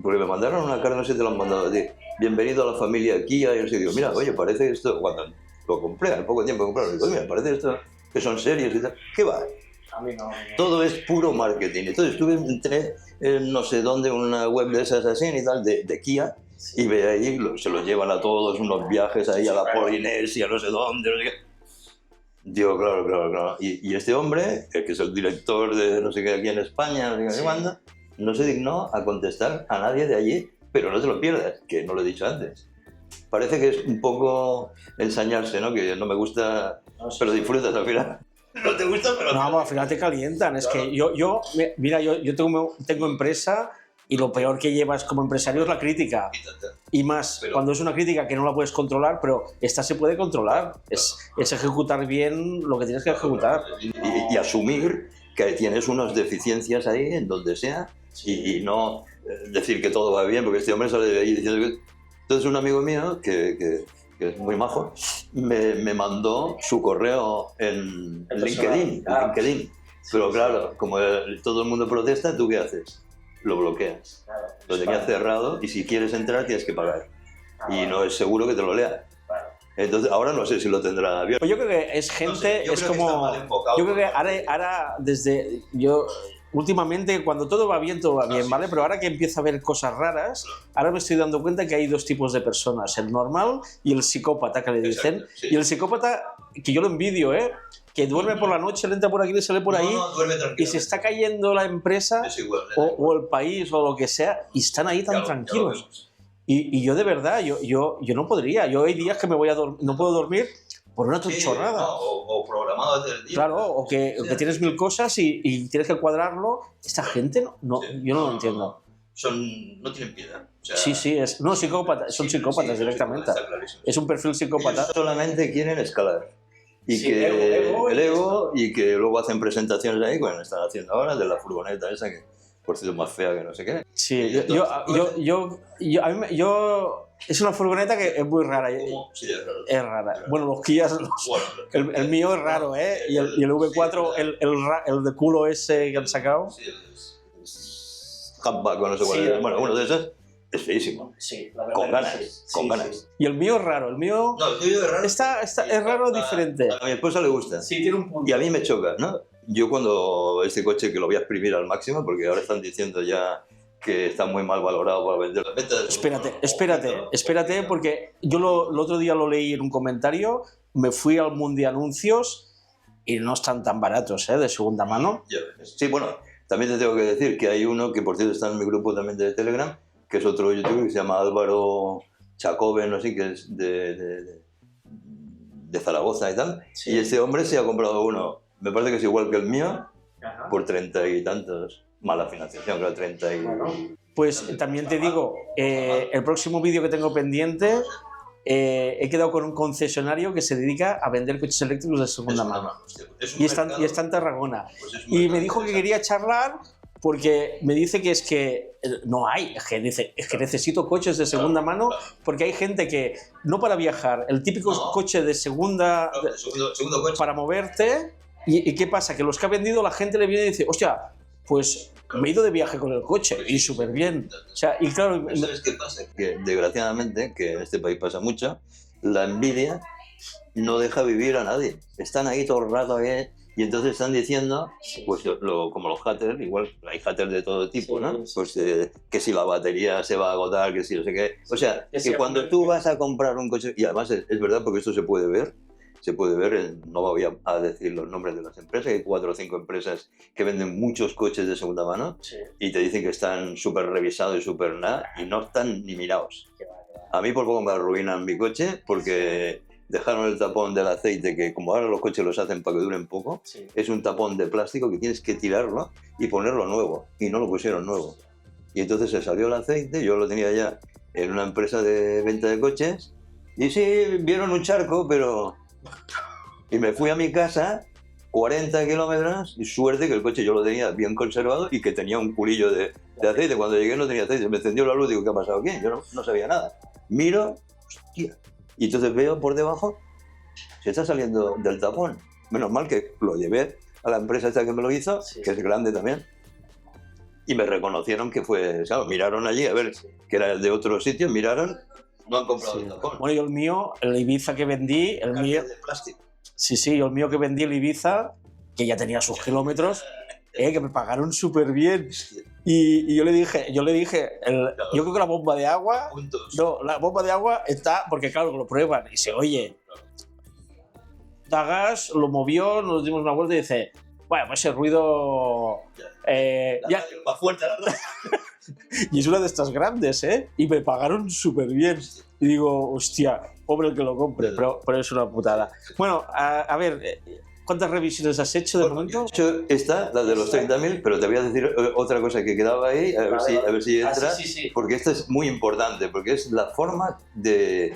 porque me mandaron una carta, no sé si te lo han mandado a ti, bienvenido a la familia Kia, y yo digo, mira, oye, parece esto, cuando lo compré, al poco tiempo de comprarlo, digo, mira, parece esto, que son serios y tal, ¿qué va? A mí no. Todo es puro marketing. Entonces entré en no sé dónde, una web de esas así y tal, de Kia, y ve ahí, se los llevan a todos, unos viajes ahí a la Polinesia, no sé dónde, no sé qué. Digo, claro. Y este hombre, que es el director de no sé qué aquí en España, no sé qué manda, no se dignó a contestar a nadie de allí, pero no te lo pierdas, que no lo he dicho antes. Parece que es un poco ensañarse, ¿no? Que no me gusta, pero disfrutas al final. No te gusta, pero... No, al final te calientan. Es que yo tengo empresa y lo peor que llevas como empresario es la crítica. Y más, Pero... cuando es una crítica que no la puedes controlar, pero esta se puede controlar. Es ejecutar bien lo que tienes que ejecutar. Y asumir que tienes unas deficiencias ahí, en donde sea, y no decir que todo va bien, porque este hombre sale de ahí diciendo que... Entonces un amigo mío, que es muy majo, me mandó su correo en LinkedIn. Pero claro, como todo el mundo protesta, ¿tú qué haces? Lo bloqueas. Claro, Lo tenías cerrado y si quieres entrar tienes que pagar. Y no es seguro que te lo lea. Entonces, ahora no sé si lo tendrá abierto. Pues yo creo que es gente, No sé, es como... Yo creo que ahora desde... Últimamente, cuando todo va bien, ¿vale? Pero ahora que empiezo a ver cosas raras, ahora me estoy dando cuenta que hay dos tipos de personas, el normal y el psicópata, que le dicen. Exacto, sí. Y el psicópata, que yo lo envidio, ¿eh? Que duerme por la noche, le entra por aquí, le sale por ahí, duerme y se está cayendo la empresa Es igual, o el país o lo que sea, y están ahí tan tranquilos. Y yo de verdad, yo no podría. Yo hay días que no puedo dormir por una chorrada. No, o programado desde el día. Claro, o que tienes 1000 cosas y tienes que cuadrarlo. Esta gente, yo no lo entiendo. No tienen piedad. O sea, Sí, son psicópatas directamente. Está clarísimo. Es un perfil psicópata. Ellos solamente quieren escalar. Y Sí, que ego, el ego, y que luego hacen presentaciones ahí, como están haciendo ahora, de la furgoneta esa que, por cierto, es más fea que no sé qué. Sí, es una furgoneta que es muy rara. Sí, es raro. Es rara. Bueno, los Kias, el mío es raro, ¿eh? Y el V4, el de culo ese que han sacado. Sí, es Hatchback o no sé cuál es. Bueno, uno de esos es feísimo. Sí, la verdad. Con ganas, con ganas. Y el mío es raro, el mío No, el tuyo es raro. es raro diferente. A mi esposa le gusta. Sí, tiene un punto. Y a mí me choca, ¿no? Yo cuando este coche, que lo voy a exprimir al máximo, porque ahora están diciendo ya que está muy mal valorado para vender. Espérate, porque yo el otro día lo leí en un comentario, me fui al Mundianuncios y no están tan baratos, de segunda mano. Sí, bueno, también te tengo que decir que hay uno que, por cierto, está en mi grupo también de Telegram, que es otro youtuber que se llama Álvaro Chacove, no sé, que es de de Zaragoza y tal, Sí. y este hombre se ha comprado uno, me parece que es igual que el mío, Ajá. por 30 y tantos, mala financiación, creo, 30 y... Bueno, Pues también te digo, el próximo vídeo que tengo pendiente, he quedado con un concesionario que se dedica a vender coches eléctricos de segunda mano. Es un Y está mercado, en Tarragona. pues es un Y me mercado dijo que interesante. quería charlar porque me dice que es que no hay, es que necesito coches de segunda mano porque hay gente que no para viajar, el típico No. coche de segunda Claro, el segundo coche. para moverte y ¿qué pasa? Que los que ha vendido la gente le viene y dice, hostia, pues me he ido de viaje con el coche y súper bien. O sea, y claro, Pero ¿sabes qué pasa? Que desgraciadamente, que en este país pasa mucho, la envidia no deja vivir a nadie. Están ahí todo el rato y entonces están diciendo, pues como los haters, igual hay haters de todo tipo, Sí, ¿no? sí. Pues que si la batería se va a agotar, que si no sé qué. O sea, Que si que cuando tú vas a comprar un coche, y además es verdad porque esto se puede ver, no voy a decir los nombres de las empresas, hay 4 o 5 empresas que venden muchos coches de segunda mano sí. y te dicen que están súper revisados y súper nada, y no están ni mirados. Qué va, qué va. A mí por poco me arruinan mi coche porque dejaron el tapón del aceite, que como ahora los coches los hacen para que duren poco, Sí. es un tapón de plástico que tienes que tirarlo y ponerlo nuevo, y no lo pusieron nuevo. Y entonces se salió el aceite, yo lo tenía ya en una empresa de venta de coches, y sí, vieron un charco, pero... Y me fui a mi casa, 40 kilómetros, y suerte que el coche yo lo tenía bien conservado y que tenía un culillo de aceite. Cuando llegué no tenía aceite, me encendió la luz, digo, ¿qué ha pasado aquí? Yo no sabía nada. Miro, hostia, y entonces veo por debajo, se está saliendo del tapón. Menos mal que lo llevé a la empresa esta que me lo hizo, Sí. que es grande también, y me reconocieron que fue, claro, miraron allí a ver que era de otro sitio, miraron, no han comprado sí. el tapón. Bueno, yo el mío, el Ibiza que vendí, el mío, de plástico. sí, yo el mío que vendí, el Ibiza, que ya tenía sus kilómetros, que me pagaron súper bien. Y yo le dije, yo creo que la bomba de agua, Puntos. no, la bomba de agua está, porque claro, lo prueban y se oye, da gas, lo movió, nos dimos una vuelta y dice, bueno, pues el ruido... ya, Más fuerte, la verdad. y es una de estas grandes, ¿eh? Y me pagaron súper bien. Y digo, hostia, pobre el que lo compre, pero es una putada. Bueno, a ver, ¿cuántas revisiones has hecho de momento? De hecho, esta, la de los 30.000, pero te voy a decir otra cosa que quedaba ahí, a ver si entra, Sí. porque esta es muy importante, porque es la forma de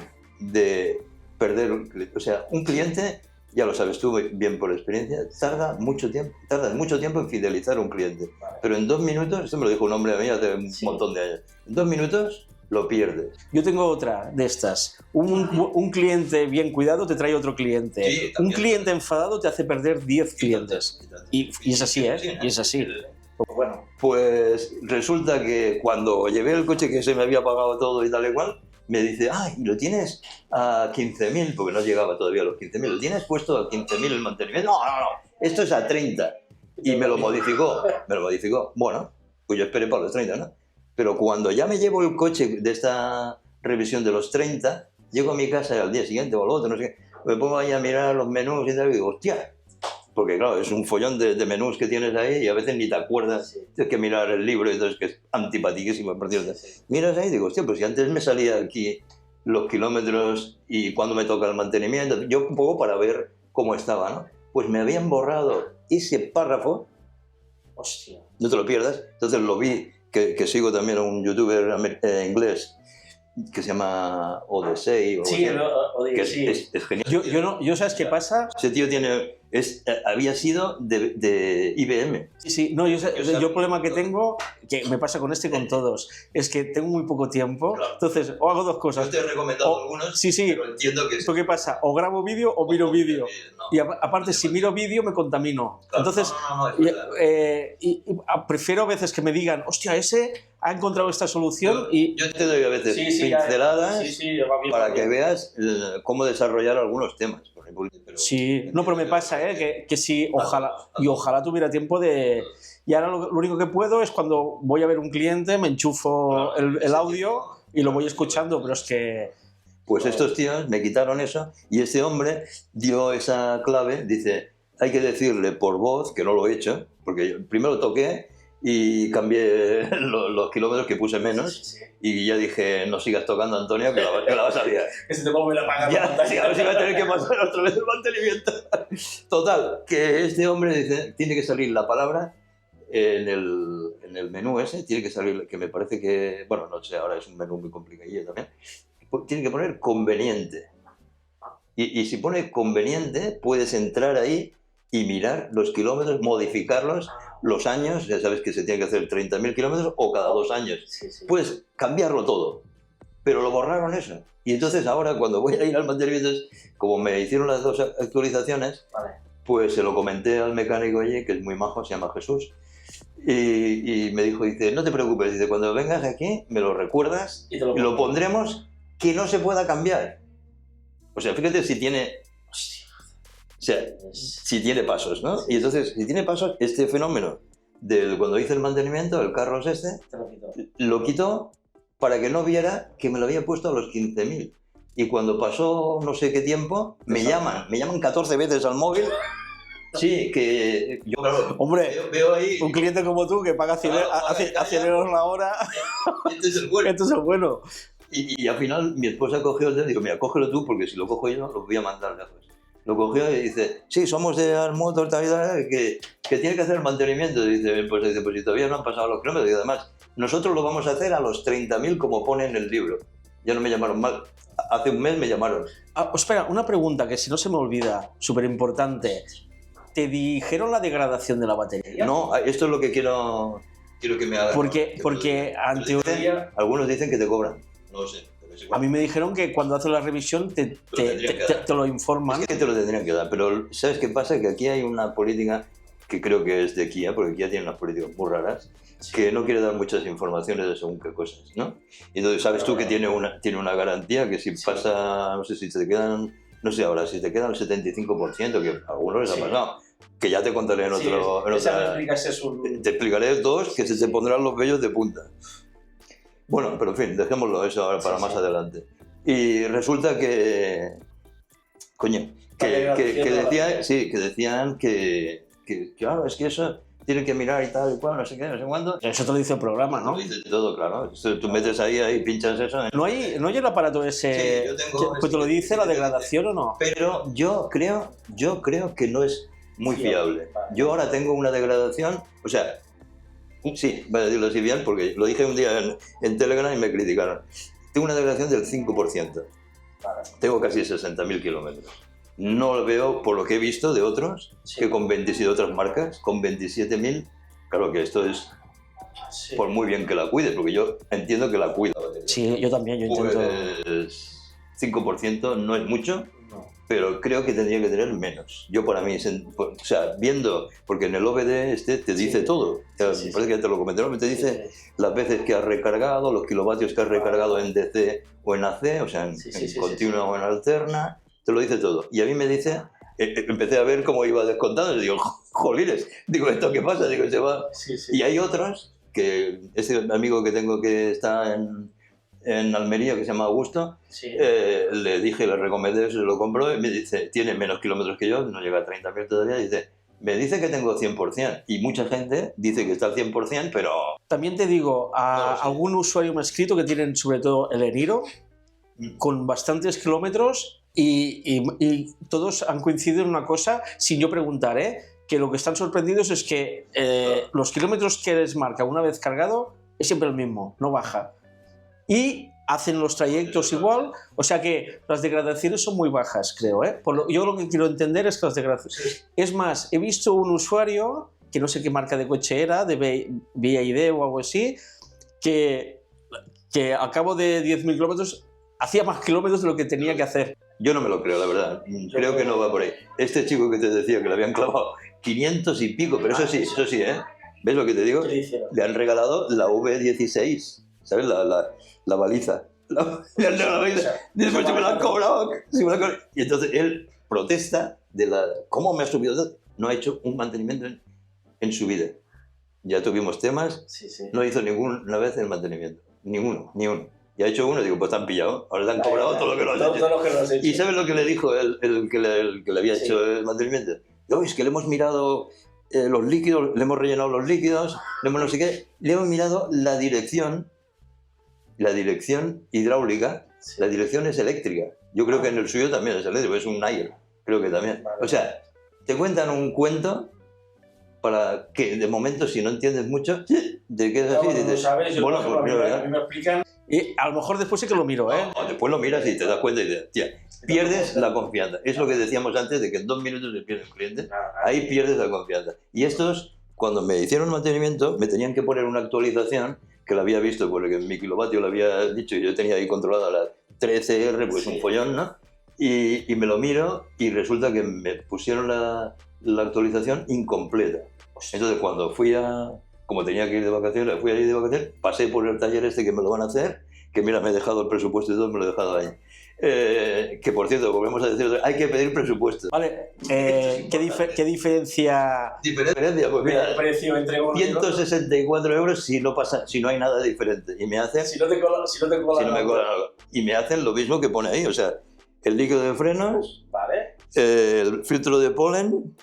perder un cliente. O sea, un cliente, ya lo sabes tú bien por experiencia, tarda mucho tiempo en fidelizar a un cliente. Pero en 2 minutos, esto me lo dijo un hombre a mí hace un montón de años, en 2 minutos lo pierdes. Yo tengo otra de estas. Un cliente bien cuidado te trae otro cliente. Sí, Un también. cliente enfadado te hace perder 10 clientes. Y es así, ¿eh? Y es así. Bueno, Pues resulta que cuando llevé el coche que se me había pagado todo y tal y cual, me dice, ¿y lo tienes a 15.000? Porque no llegaba todavía a los 15.000. ¿Lo tienes puesto a 15.000 el mantenimiento? No, esto es a 30. Y me lo modificó. Bueno, pues yo esperé para los 30, ¿no? Pero cuando ya me llevo el coche de esta revisión de los 30, llego a mi casa y al día siguiente o al otro, no sé qué, me pongo ahí a mirar los menús y tal, y digo, hostia, porque claro, es un follón de menús que tienes ahí y a veces ni te acuerdas, tienes que mirar el libro, entonces que es antipatiquísimo, por cierto. Miras ahí y digo, hostia, pues si antes me salía aquí los kilómetros y cuando me toca el mantenimiento, yo un poco para ver cómo estaba, ¿no? Pues me habían borrado ese párrafo, hostia. no te lo pierdas, entonces lo vi, que sigo también a un youtuber inglés que se llama Odyssey, Sí, que sí. es genial. Yo ¿sabes qué pasa? Ese tío había sido de IBM. Sí, no, yo el problema que tengo, que me pasa con este y con todos, es que tengo muy poco tiempo, Claro. entonces o hago dos cosas. Yo te he recomendado O- algunos, sí, pero entiendo que... ¿Esto qué pasa? O grabo vídeo o miro vídeo. Y aparte, si miro vídeo me contamino. Entonces, prefiero a veces que me digan, hostia, ese ha encontrado esta solución y... Yo te doy a veces pinceladas para que veas cómo desarrollar algunos temas. Por ejemplo, Sí, no, pero me pasa, que sí, ojalá tuviera tiempo de... Y ahora lo único que puedo es cuando voy a ver un cliente, me enchufo el audio y lo voy escuchando, pero es que... Pues estos tíos me quitaron eso y este hombre dio esa clave, dice, hay que decirle por voz, que no lo he hecho, porque yo primero toqué y cambié los kilómetros, que puse menos, y ya dije, no sigas tocando, Antonio, que la vas a liar. Que se te va a volver a pagar Ya, la pantalla. a ver si va a tener que pasar otra vez el mantenimiento. Total, que este hombre dice, tiene que salir la palabra en el menú ese, tiene que salir, que me parece que, bueno, no sé, ahora es un menú muy complicadillo también, tiene que poner conveniente. Y si pone conveniente, puedes entrar ahí y mirar los kilómetros, modificarlos, los años, ya sabes que se tiene que hacer 30.000 kilómetros o cada 2 años. Puedes cambiarlo todo, pero lo borraron eso. Y entonces ahora cuando voy a ir al mantenimiento, como me hicieron las 2 actualizaciones, pues se lo comenté al mecánico allí, que es muy majo, se llama Jesús, y me dijo, dice, no te preocupes, dice, cuando vengas aquí me lo recuerdas y lo pondremos que no se pueda cambiar. O sea, fíjate si tiene... O sea, si tiene pasos, ¿no? Y entonces, si tiene pasos, este fenómeno cuando hice el mantenimiento, el Carlos lo quitó para que no viera que me lo había puesto a los 15.000. Y cuando pasó no sé qué tiempo, me llaman 14 veces al móvil. Sí, que yo, claro, hombre, veo ahí... Un cliente como tú que paga 100 euros la hora. Este es el bueno. Esto es el bueno. Y al final mi esposa cogió el digo, mira, cógelo tú, porque si lo cojo yo, lo voy a mandar lejos. Lo cogió y dice, sí, somos de Almotor, que tiene que hacer el mantenimiento. Dice, pues si todavía no han pasado los kilómetros. Y además, nosotros lo vamos a hacer a los 30.000 como pone en el libro. Ya no me llamaron mal. Hace un mes me llamaron. Espera, una pregunta que si no se me olvida, súper importante. ¿Te dijeron la degradación de la batería? No, esto es lo que quiero que me hagan. Porque en teoría... Algunos dicen que te cobran. No lo sé. A mí me dijeron que cuando haces la revisión te lo informan. Es que te lo tendrían que dar, pero ¿sabes qué pasa? Que aquí hay una política que creo que es de Kia, porque Kia tiene unas políticas muy raras, que no quiere dar muchas informaciones de según qué cosas, ¿no? Y entonces sabes tú que tiene una garantía que si pasa, no sé si te quedan, no sé ahora, si te quedan el 75%, que a algunos les ha pasado, que ya te contaré en otro... Te explicaré 2 que se te pondrán los vellos de punta. Bueno, pero en fin, dejémoslo eso ahora para más adelante. Y resulta que... Coño, que decían que claro, es que eso tienen que mirar y tal y cual, no sé qué, no sé cuándo. Eso te lo dice el programa, ¿no? Lo dice todo, claro. Tú metes ahí, pinchas eso. ¿No hay el aparato ese que te lo dice la degradación o no? Pero yo creo que no es muy fiable. Yo ahora tengo una degradación, o sea... Sí, voy a decirlo así bien, porque lo dije un día en Telegram y me criticaron. Tengo una degradación del 5%. Tengo casi 60.000 kilómetros. No lo veo, por lo que he visto de otros, que con 27 otras marcas, con 27.000, claro que esto es por muy bien que la cuides, porque yo entiendo que la cuida. Sí, yo también, yo intento... Pues 5% no es mucho, pero creo que tendría que tener menos. Yo para mí, o sea, viendo, porque en el OBD te dice todo. Me parece que ya te lo comenté, ¿no? Te dice las veces que has recargado, los kilovatios que has recargado en DC o en AC, o sea, en continua o en alterna, te lo dice todo. Y a mí me dice, empecé a ver cómo iba descontando, y digo, jolines, digo, ¿esto qué pasa? Digo, se va. Y hay otros, que ese amigo que tengo que está en Almería, que se llama Augusto, le dije, le recomendé, se lo compró y me dice, tiene menos kilómetros que yo, no llega a 30.000 todavía, y dice, me dice que tengo 100%, y mucha gente dice que está al 100%, pero... También te digo, algún usuario me ha escrito que tienen sobre todo el Eniro, con bastantes kilómetros, y todos han coincidido en una cosa, sin yo preguntar, que lo que están sorprendidos es que los kilómetros que les marca una vez cargado es siempre el mismo, no baja. Y hacen los trayectos igual, o sea que las degradaciones son muy bajas, creo. Yo lo que quiero entender es que las degradaciones... Es más, he visto un usuario, que no sé qué marca de coche era, de BYD o algo así, que al cabo de 10.000 kilómetros hacía más kilómetros de lo que tenía que hacer. Yo no me lo creo, la verdad. Creo que no va por ahí. Este chico que te decía que le habían clavado 500 y pico, pero eso sí, ¿ves lo que te digo? Le han regalado la V16, ¿sabes? La baliza. Le han regalado la baliza. Después se me la han cobrado. Y entonces él protesta de ¿cómo me ha subido? No ha hecho un mantenimiento en su vida. Ya tuvimos temas, no hizo ninguna vez el mantenimiento. Ni uno. Y ha hecho uno, digo, pues te han pillado. Ahora te han cobrado todo lo que lo has hecho. ¿Y sabes lo que le dijo el que le había hecho el mantenimiento? No, es que le hemos mirado los líquidos, le hemos rellenado los líquidos, le hemos no sé qué, le hemos mirado la dirección hidráulica, la dirección es eléctrica. Yo creo que en el suyo también es eléctrico, es un aire, creo que también. O sea, te cuentan un cuento para que de momento, si no entiendes mucho, te quedas así y dices, sabes, yo, bueno, por pues ejemplo, mira, a mí me explican. Y a lo mejor después sí que lo miro, ¿eh? no, después lo miras y te das cuenta y dices, tía, pierdes la confianza. Es lo que decíamos antes de que en 2 minutos se pierde el cliente. Ahí pierdes la confianza. Y estos, cuando me hicieron mantenimiento, me tenían que poner una actualización que la había visto porque mi kilovatio lo había dicho y yo tenía ahí controlada la 13R, pues un follón, ¿no? Y me lo miro y resulta que me pusieron la actualización incompleta. Entonces cuando como tenía que ir de vacaciones, fui a ir de vacaciones, pasé por el taller este que me lo van a hacer, que mira, me he dejado el presupuesto y todo, me lo he dejado ahí. Que por cierto, volvemos a decir, hay que pedir presupuesto. Vale, ¿qué diferencia? Diferencia, pues mira, El precio entre uno y el otro. 164 euros si no hay nada diferente. Y me hacen, Si no te cola me colan algo. Y me hacen lo mismo que pone ahí, o sea, el líquido de frenos, Vale. el filtro de polen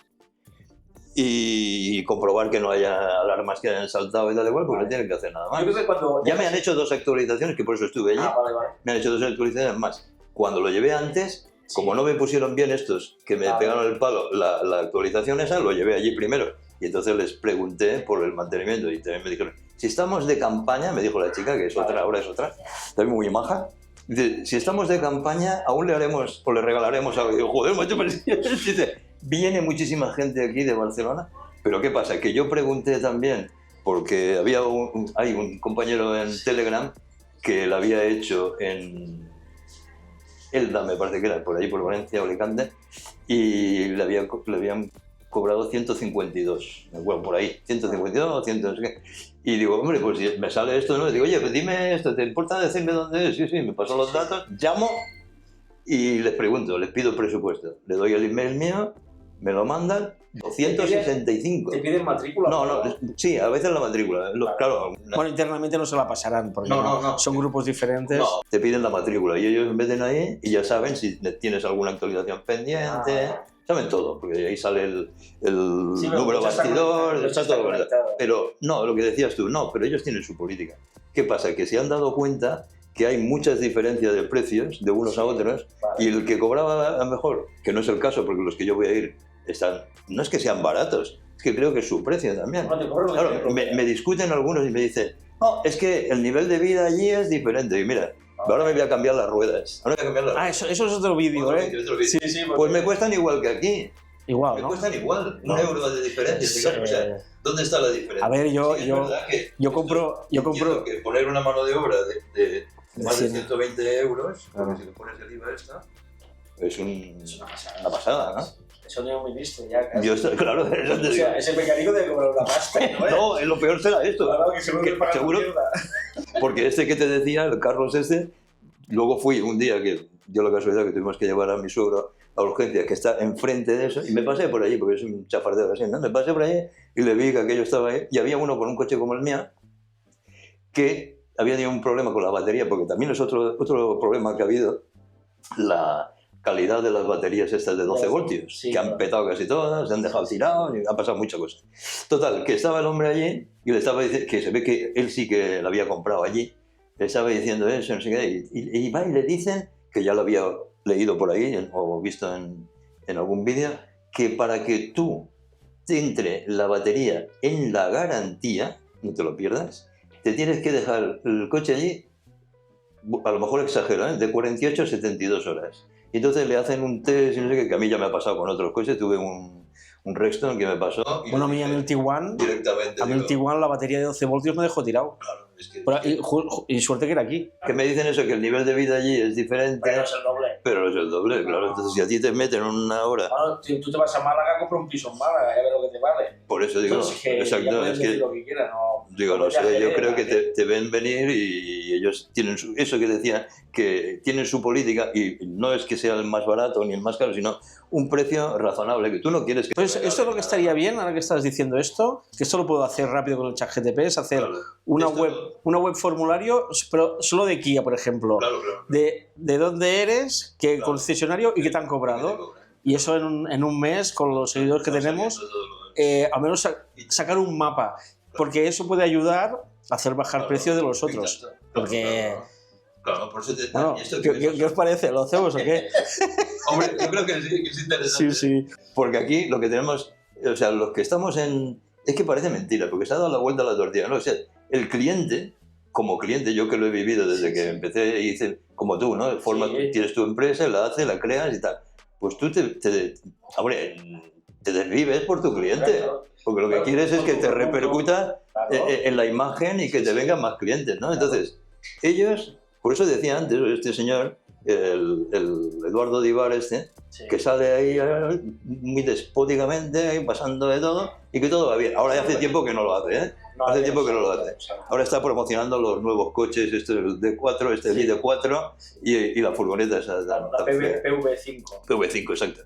y comprobar que no haya alarmas que hayan saltado y tal igual, porque no tienen que hacer nada más. Yo creo que cuando. Ya me han hecho 2 actualizaciones, que por eso estuve allí. Vale. Me han hecho 2 actualizaciones más. Cuando lo llevé antes, como no me pusieron bien estos, que me pegaron el palo, la actualización esa, lo llevé allí primero. Y entonces les pregunté por el mantenimiento y también me dijeron, si estamos de campaña, me dijo la chica, que es otra, ahora es otra, también muy maja, dice, si estamos de campaña, aún le haremos o le regalaremos algo. Y yo, joder, macho, pero dice, viene muchísima gente aquí de Barcelona, pero ¿qué pasa? Que yo pregunté también, porque hay un compañero en Telegram que lo había hecho en Elda, me parece que era, por ahí por Valencia, Alicante, y le habían cobrado 152, bueno, por ahí, 152, 100, no sé qué. Y digo, hombre, pues si me sale esto, ¿no? Y digo, oye, pues dime esto, ¿te importa decirme dónde es? Sí, me pasan los datos, llamo y les pregunto, les pido presupuesto. Le doy el email mío, me lo mandan, 265. ¿Te piden matrícula? No, sí, a veces la matrícula, claro. Bueno, internamente no se la pasarán, porque No. son grupos diferentes. No, te piden la matrícula y ellos meten ahí y ya saben si tienes alguna actualización pendiente, saben todo, porque ahí sale el número bastidor, está todo conectado. Pero no, lo que decías tú, no, pero ellos tienen su política. ¿Qué pasa? Que se han dado cuenta que hay muchas diferencias de precios de unos a otros y el que cobraba a mejor, que no es el caso porque los que yo voy a ir no es que sean baratos, es que creo que es su precio también. Claro, me discuten algunos y me dicen, no, es que el nivel de vida allí es diferente. Y mira, ahora me voy a cambiar las ruedas. Eso es otro vídeo, ¿eh? Sí, Pues me cuestan igual que aquí. Igual, Me ¿no? cuestan igual, No. €1 de diferencia. O sea, ¿dónde está la diferencia? A ver, Sí, es verdad que yo compro que poner una mano de obra de más de 100. 120 euros, Claro. porque si le pones el IVA esta, es una una pasada, ¿no? Eso no es un ministro ya, casi. Claro, eso te O digo. sea, ese mecánico debe cobrar una pasta, ¿no? No, lo peor será esto. Claro, que seguro que paga seguro- mierda. Porque este que te decía, el Carlos luego fui un día que dio la casualidad que tuvimos que llevar a mi suegro a urgencia, que está enfrente de eso, y me pasé por allí, porque es un chafardeo así, ¿no? Me pasé por allí y le vi que aquello estaba ahí, y había uno con un coche como el mío, que había tenido un problema con la batería, porque también es otro problema que ha habido, la calidad de las baterías estas de 12 voltios, Sí, que han petado casi todas, se han dejado tirados, y ha pasado muchas cosas. Total, que estaba el hombre allí, y le estaba diciendo, que se ve que él sí que la había comprado allí, le estaba diciendo eso, no sé qué, y va y le dicen, que ya lo había leído por ahí o visto en algún vídeo, que para que tú te entre la batería en la garantía, no te lo pierdas, te tienes que dejar el coche allí, a lo mejor exagero, de 48 a 72 horas. Y entonces le hacen un test, y no sé qué, que a mí ya me ha pasado con otros coches, tuve un Rexton que me pasó. Bueno, a mí en el Tiguan, directamente. a mí el Tiguan la batería de 12 voltios me dejó tirado. Claro, es que, Y suerte que era aquí. que me dicen eso, que el nivel de vida allí es diferente, Pero es el doble. pero es el doble, claro. Entonces, si a ti te meten una hora, Bueno, tú te vas a Málaga, compra un piso en Málaga, ya ves lo que te vale. por eso digo, Entonces, que ya exacto, puedes es decir que, lo que quieras, no. digo, no sé, yo creo que te ven venir y ellos tienen eso que decía, que tienen su política y no es que sea el más barato ni el más caro, sino un precio razonable, que tú no quieres que... Entonces, esto es lo que estaría bien, ahora que estás diciendo esto, que esto lo puedo hacer rápido con el chat GTP, es hacer Claro. una Esto- web formulario, pero solo de Kia, por ejemplo. Claro. De dónde eres, qué concesionario y qué te han cobrado. Y eso en un mes, con los seguidores que tenemos, al menos sacar un mapa, porque eso puede ayudar a hacer bajar precios de los otros. Porque... Claro, por eso te... Bueno, ¿qué os parece? ¿Lo hacemos o qué? Hombre, yo creo que sí, que es interesante. Sí. Porque aquí lo que tenemos, o sea, los que estamos en... Es que parece mentira, porque se ha dado la vuelta a la tortilla, ¿no? O sea, el cliente, como cliente, yo que lo he vivido desde que empecé y hice, como tú, ¿no? Tienes tu empresa, la haces, la creas y tal. Pues tú hombre, te desvives por tu cliente. Porque lo que quieres es que te repercuta en la imagen y que te vengan más clientes, ¿no? Entonces, ellos... Por eso decía antes, este señor, el Eduardo Divar que sale ahí muy despóticamente, pasando de todo, y que todo va bien. Ahora ya hace tiempo que no lo hace, ¿eh? Hace tiempo que no lo hace. Ahora está promocionando los nuevos coches, este el D4, este el ID4 y la furgoneta esa. La PV5. PV5, exacto.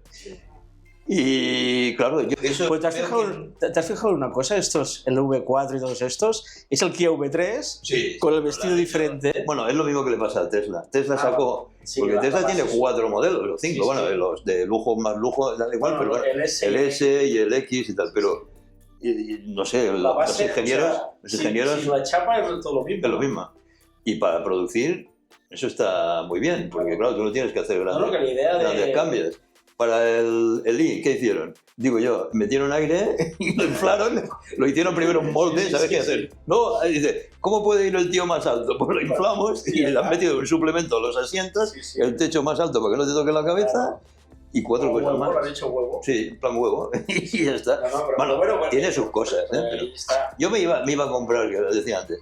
Y claro, pues ¿te has fijado en una cosa? Estos, el V4 y todos estos, es el Kia V3 con el vestido diferente. Bueno, es lo mismo que le pasa a Tesla. Tesla sacó, porque Tesla tiene 4 modelos, o 5, bueno, los de lujo más lujo, da igual, pero bueno, el S y el X y tal, pero no sé, los ingenieros... Si la chapa es todo lo mismo. Es lo mismo. Y para producir, eso está muy bien, porque claro, tú no tienes que hacer grandes cambios. Para el I, ¿qué hicieron? Digo yo, metieron aire y lo inflaron, lo hicieron primero un molde, ¿sabes qué hacer? No, dice, ¿cómo puede ir el tío más alto? Pues lo inflamos y le han metido un suplemento a los asientos, el techo más alto para que no te toque la cabeza y 4 cosas más. ¿Lo han hecho huevo? Sí, plan huevo. Y ya está. Bueno, tiene sus cosas, pero yo me iba a comprar, que lo decía antes.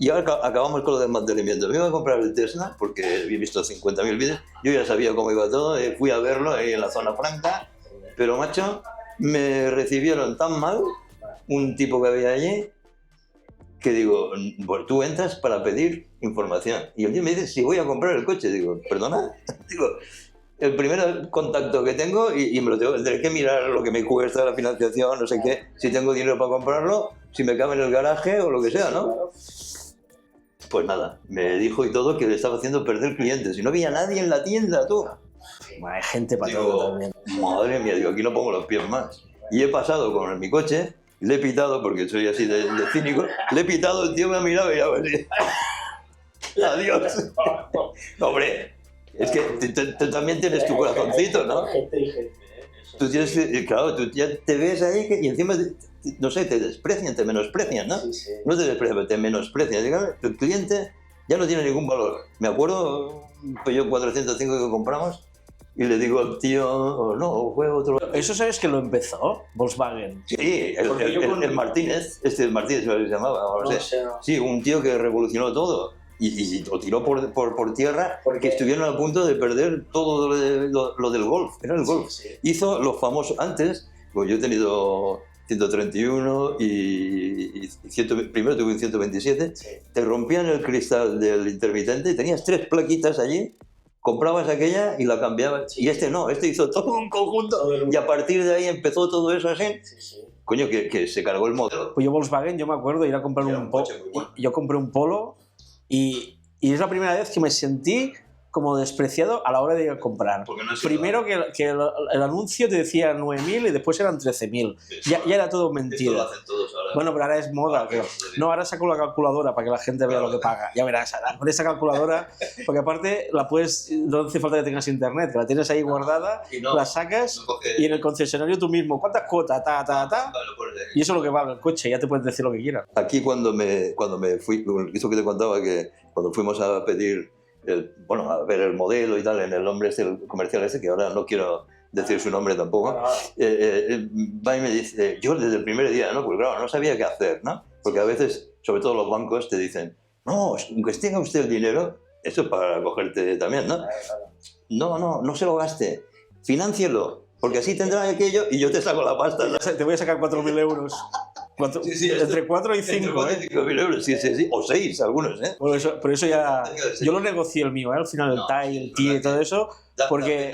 Y ahora acabamos con lo del mantenimiento. Me iba a comprar el Tesla porque había visto 50.000 vídeos. Yo ya sabía cómo iba todo. Fui a verlo ahí en la zona franca. Pero, macho, me recibieron tan mal un tipo que había allí que digo, pues tú entras para pedir información. Y el tío me dice, si voy a comprar el coche. Digo, ¿perdona? Digo, el primer contacto que tengo y me lo tendré que mirar lo que me cuesta la financiación, no sé qué, si tengo dinero para comprarlo, si me cabe en el garaje o lo que sea, ¿no? Pues nada, me dijo y todo que le estaba haciendo perder clientes y no había nadie en la tienda, tú. Hay gente para todo también. Madre mía, digo, aquí no pongo los pies más. Y he pasado con mi coche, le he pitado, porque soy así de cínico, le he pitado, el tío me ha mirado y ya así. Adiós. No, hombre, es que tú también tienes tu corazoncito, ¿no? Gente y gente, Tú tienes que, claro, tú ya te ves ahí y encima, no sé, te desprecian, te menosprecian, ¿no? Sí. No te desprecian, te menosprecian. El cliente ya no tiene ningún valor. Me acuerdo, pues yo 405 que compramos y le digo al tío, no, fue otro. ¿Eso sabes que lo empezó? Volkswagen. Sí, el Martínez, el Martínez se llamaba, no sé. Sí, un tío que revolucionó todo. Y lo tiró por tierra porque estuvieron a punto de perder todo lo del Golf. Era el Golf. Sí. Hizo los famosos... Antes, pues yo he tenido 131 y primero tuve un 127. Sí. Te rompían el cristal del intermitente y tenías 3 plaquitas allí. Comprabas aquella y la cambiabas. Sí. Y este no, este hizo todo un conjunto. Y a partir de ahí empezó todo eso así. Sí. Coño, que se cargó el modelo. Pues yo Volkswagen, yo me acuerdo ir a comprar un Polo. Yo compré un Polo. Y es la primera vez que me sentí como despreciado a la hora de ir a comprar. No primero que el anuncio te decía 9.000 y después eran 13.000. Ya era todo mentira. Esto lo hacen todos ahora. Bueno, pero ahora es moda. No, ahora saco la calculadora para que la gente vea lo que paga. Ya verás, con esa calculadora, porque aparte no hace falta que tengas internet, que la tienes ahí guardada, la sacas y en el concesionario tú mismo, ¿cuántas cuotas? Y eso es lo que vale el coche, ya te puedes decir lo que quieras. Aquí cuando me fui, eso que te contaba, que cuando fuimos a pedir, a ver el modelo y tal, en el hombre el comercial que ahora no quiero decir su nombre tampoco, va y me dice, yo desde el primer día, ¿no? Porque claro, no sabía qué hacer, ¿no? Porque a veces, sobre todo los bancos, te dicen, no, aunque tenga usted el dinero, eso es para cogerte también, ¿no? No se lo gaste, financielo, porque así tendrá aquello y yo te saco la pasta, ¿no? Te voy a sacar 4.000 euros. Entre 4 y 5, entre 4 y 5.000 euros, sí, o 6 algunos, ¿eh? Por eso ya... Yo lo negocié el mío, ¿eh? Al final el TAI, el TIE y todo eso, porque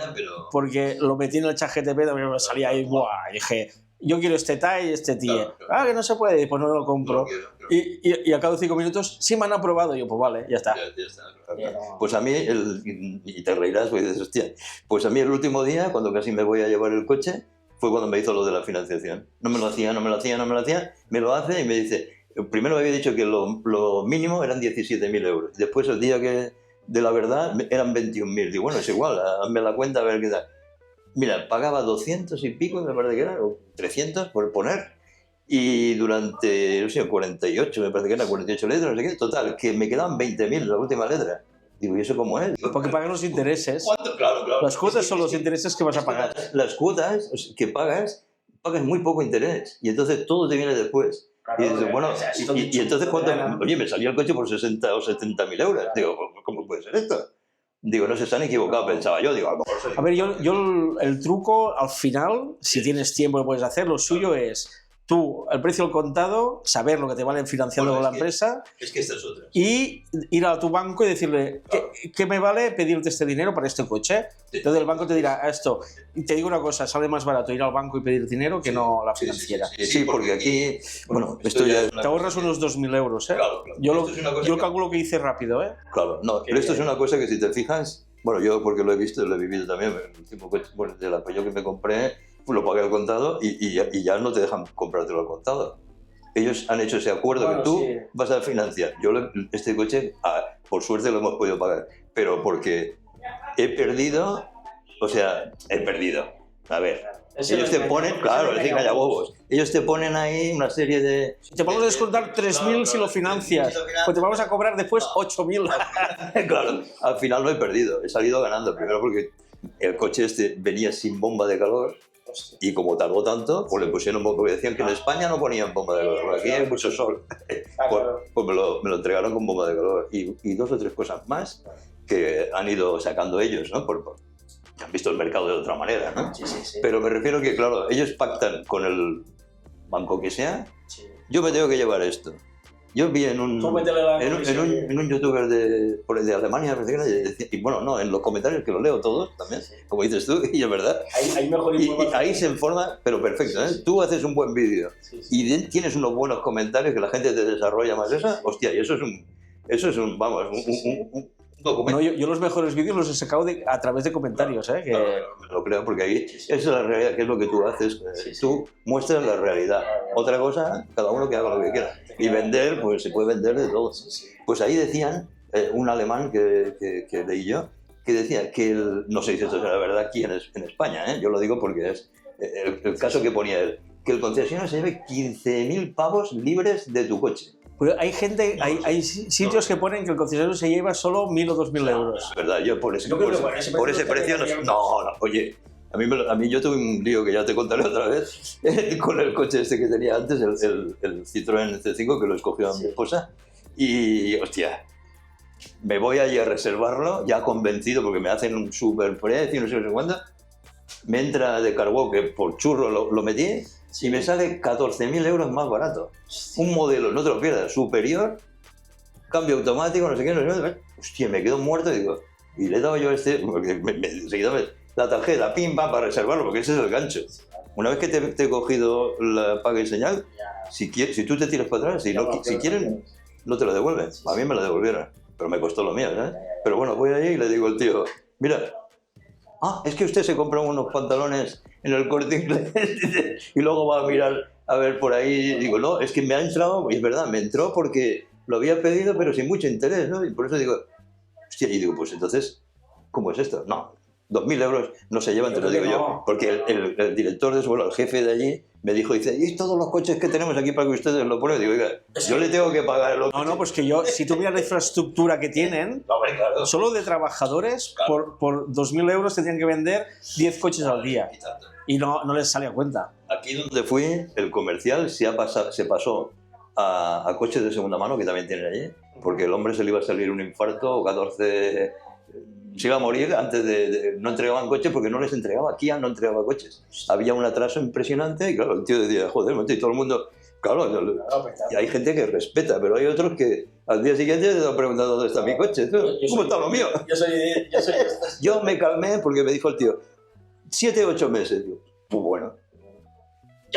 lo metí en el chat GTP, también me salía ahí, ¡buah! Y dije, yo quiero este TAI y este TIE. Claro. Que no se puede, pues no lo compro. No, y a cabo de 5 minutos, sí me han aprobado, y yo, pues vale, ya está. Ya está, claro. Pues a mí, y te reirás, pues dices, hostia, pues a mí el último día, cuando casi me voy a llevar el coche, fue cuando me hizo lo de la financiación. No me lo hacía, me lo hace y me dice, primero me había dicho que lo mínimo eran 17.000 euros. Después el día de la verdad eran 21.000. Digo, bueno, es igual, hazme la cuenta a ver qué tal. Mira, pagaba 200 y pico, me parece que era, o 300 por poner. Y durante, no sé, 48, me parece que eran 48 letras, no sé qué, total, que me quedaban 20.000 la última letra. Digo, ¿y eso cómo es? Digo, Porque pagan los intereses. ¿cuánto? Claro. Las cuotas son los intereses que vas a pagar. Las cuotas que pagas muy poco interés. Y entonces todo te viene después. Claro, Y dices, bueno, y entonces cuánto, oye, me salió el coche por 60 o 70.000 euros. Digo, ¿cómo puede ser esto? Digo, no se están equivocados, pensaba yo. Digo, a lo mejor soy... A ver, yo el truco, al final, si tienes tiempo lo puedes hacer, lo suyo es tú, el precio al contado, saber lo que te vale financiando Bueno, con la empresa Es que esta es otra. y ir a tu banco y decirle, ¿qué me vale pedirte este dinero para este coche? Sí. Entonces el banco te dirá esto. Y te digo una cosa, sale más barato ir al banco y pedir dinero que no la financiera. Sí, porque aquí, bueno, esto ya es una Te ahorras unos 2.000 euros, ¿eh? Claro. Yo Esto es una cosa el que- cálculo que hice rápido, ¿eh? Claro, no, pero esto es una cosa que si te fijas, bueno, yo porque lo he visto, lo he vivido también, el último coche, bueno, del Peugeot que me compré, pues lo pagué al contado y ya no te dejan comprártelo al contado. Ellos han hecho ese acuerdo Bueno, que tú sí. vas a financiar. Este coche, por suerte lo hemos podido pagar, pero porque he perdido, A ver, ellos te ponen, claro, es decir, bobos. Ellos te ponen ahí una serie de... Te vamos a descontar 3.000 si lo financias, pues te vamos a cobrar después 8.000. Claro, al final lo he perdido, he salido ganando. Primero porque el coche este venía sin bomba de calor y como tardó tanto, pues le pusieron bomba, porque decían que en España no ponían bomba de calor, aquí hay mucho sol. Pues me lo entregaron con bomba de calor y 2 o 3 cosas más que han ido sacando ellos, ¿no? Han visto el mercado de otra manera, ¿no? Sí. Pero me refiero que, claro, ellos pactan con el banco que sea, yo me tengo que llevar esto. Yo vi en un youtuber de Alemania, y bueno, no, en los comentarios que lo leo todos también, como dices tú, y es verdad. Hay mejor Y información. ahí se informa, pero perfecto, ¿eh? Sí. Tú haces un buen vídeo Sí. y tienes unos buenos comentarios que la gente te desarrolla más esa, hostia, y eso es un documento. No, yo los mejores vídeos los he sacado a través de comentarios, ¿eh? No, me lo creo, porque ahí esa es la realidad, que es lo que tú haces. Tú muestras la realidad. Otra cosa, cada uno que haga lo que quiera. Y vender, pues se puede vender de todo. Pues ahí decían, un alemán que leí yo, que decía que, no sé si esto es la verdad aquí en España, yo lo digo porque es el caso que ponía él, que el concesionario se lleve 15.000 pavos libres de tu coche. Pero hay gente, hay sitios que ponen que el concesionario se lleva solo 1.000 o 2.000 euros. Es verdad, yo por ese precio precio no, oye, a mí yo tuve un lío que ya te contaré otra vez con el coche este que tenía antes, el Citroën C5, que lo escogió a mi esposa, y hostia, me voy allí a reservarlo, ya convencido porque me hacen un super precio, no sé cuándo, me entra de Carwow, que por churro lo metí, y me sale 14.000 euros más barato. Un modelo, no te lo pierdas, superior, cambio automático, no sé qué, hostia, me quedo muerto y digo, y le he dado yo porque enseguida la tarjeta, pim, pam, para reservarlo, porque ese es el gancho. Una vez que te he cogido la paga y señal, si tú te tiras para atrás, si quieren, no te la devuelven. A mí me la devolvieron, pero me costó lo mío, ¿sabes? Pero bueno, voy allí y le digo al tío, mira, es que usted se compra unos pantalones en el Corte Inglés y luego va a mirar a ver por ahí. Digo, no, es que me ha entrado, y es verdad, me entró porque lo había pedido, pero sin mucho interés, ¿no? Y por eso digo, hostia, y digo, pues entonces, ¿cómo es esto? No, 2.000 euros no se llevan, te lo digo yo, porque el director de eso, bueno, el jefe de allí, me dijo, dice, ¿y todos los coches que tenemos aquí para que ustedes lo ponen? Digo, oiga, yo le tengo que pagar los No, pues que si tú miras la infraestructura que tienen, claro. solo de trabajadores, por 2.000 euros tendrían que vender 10 coches al día. Y no les sale a cuenta. Aquí donde fui, el comercial se pasó a coches de segunda mano, que también tienen allí, porque el hombre se le iba a salir un infarto, 14... Se iba a morir antes no entregaban coches porque no les entregaba, Kia no entregaba coches. Había un atraso impresionante y claro, el tío decía, joder, y todo el mundo... Claro, y hay gente que respeta, pero hay otros que al día siguiente te están preguntando dónde está mi coche. ¿Cómo está lo mío? Yo me calmé porque me dijo el tío, 7 o 8 meses. Digo, pues bueno.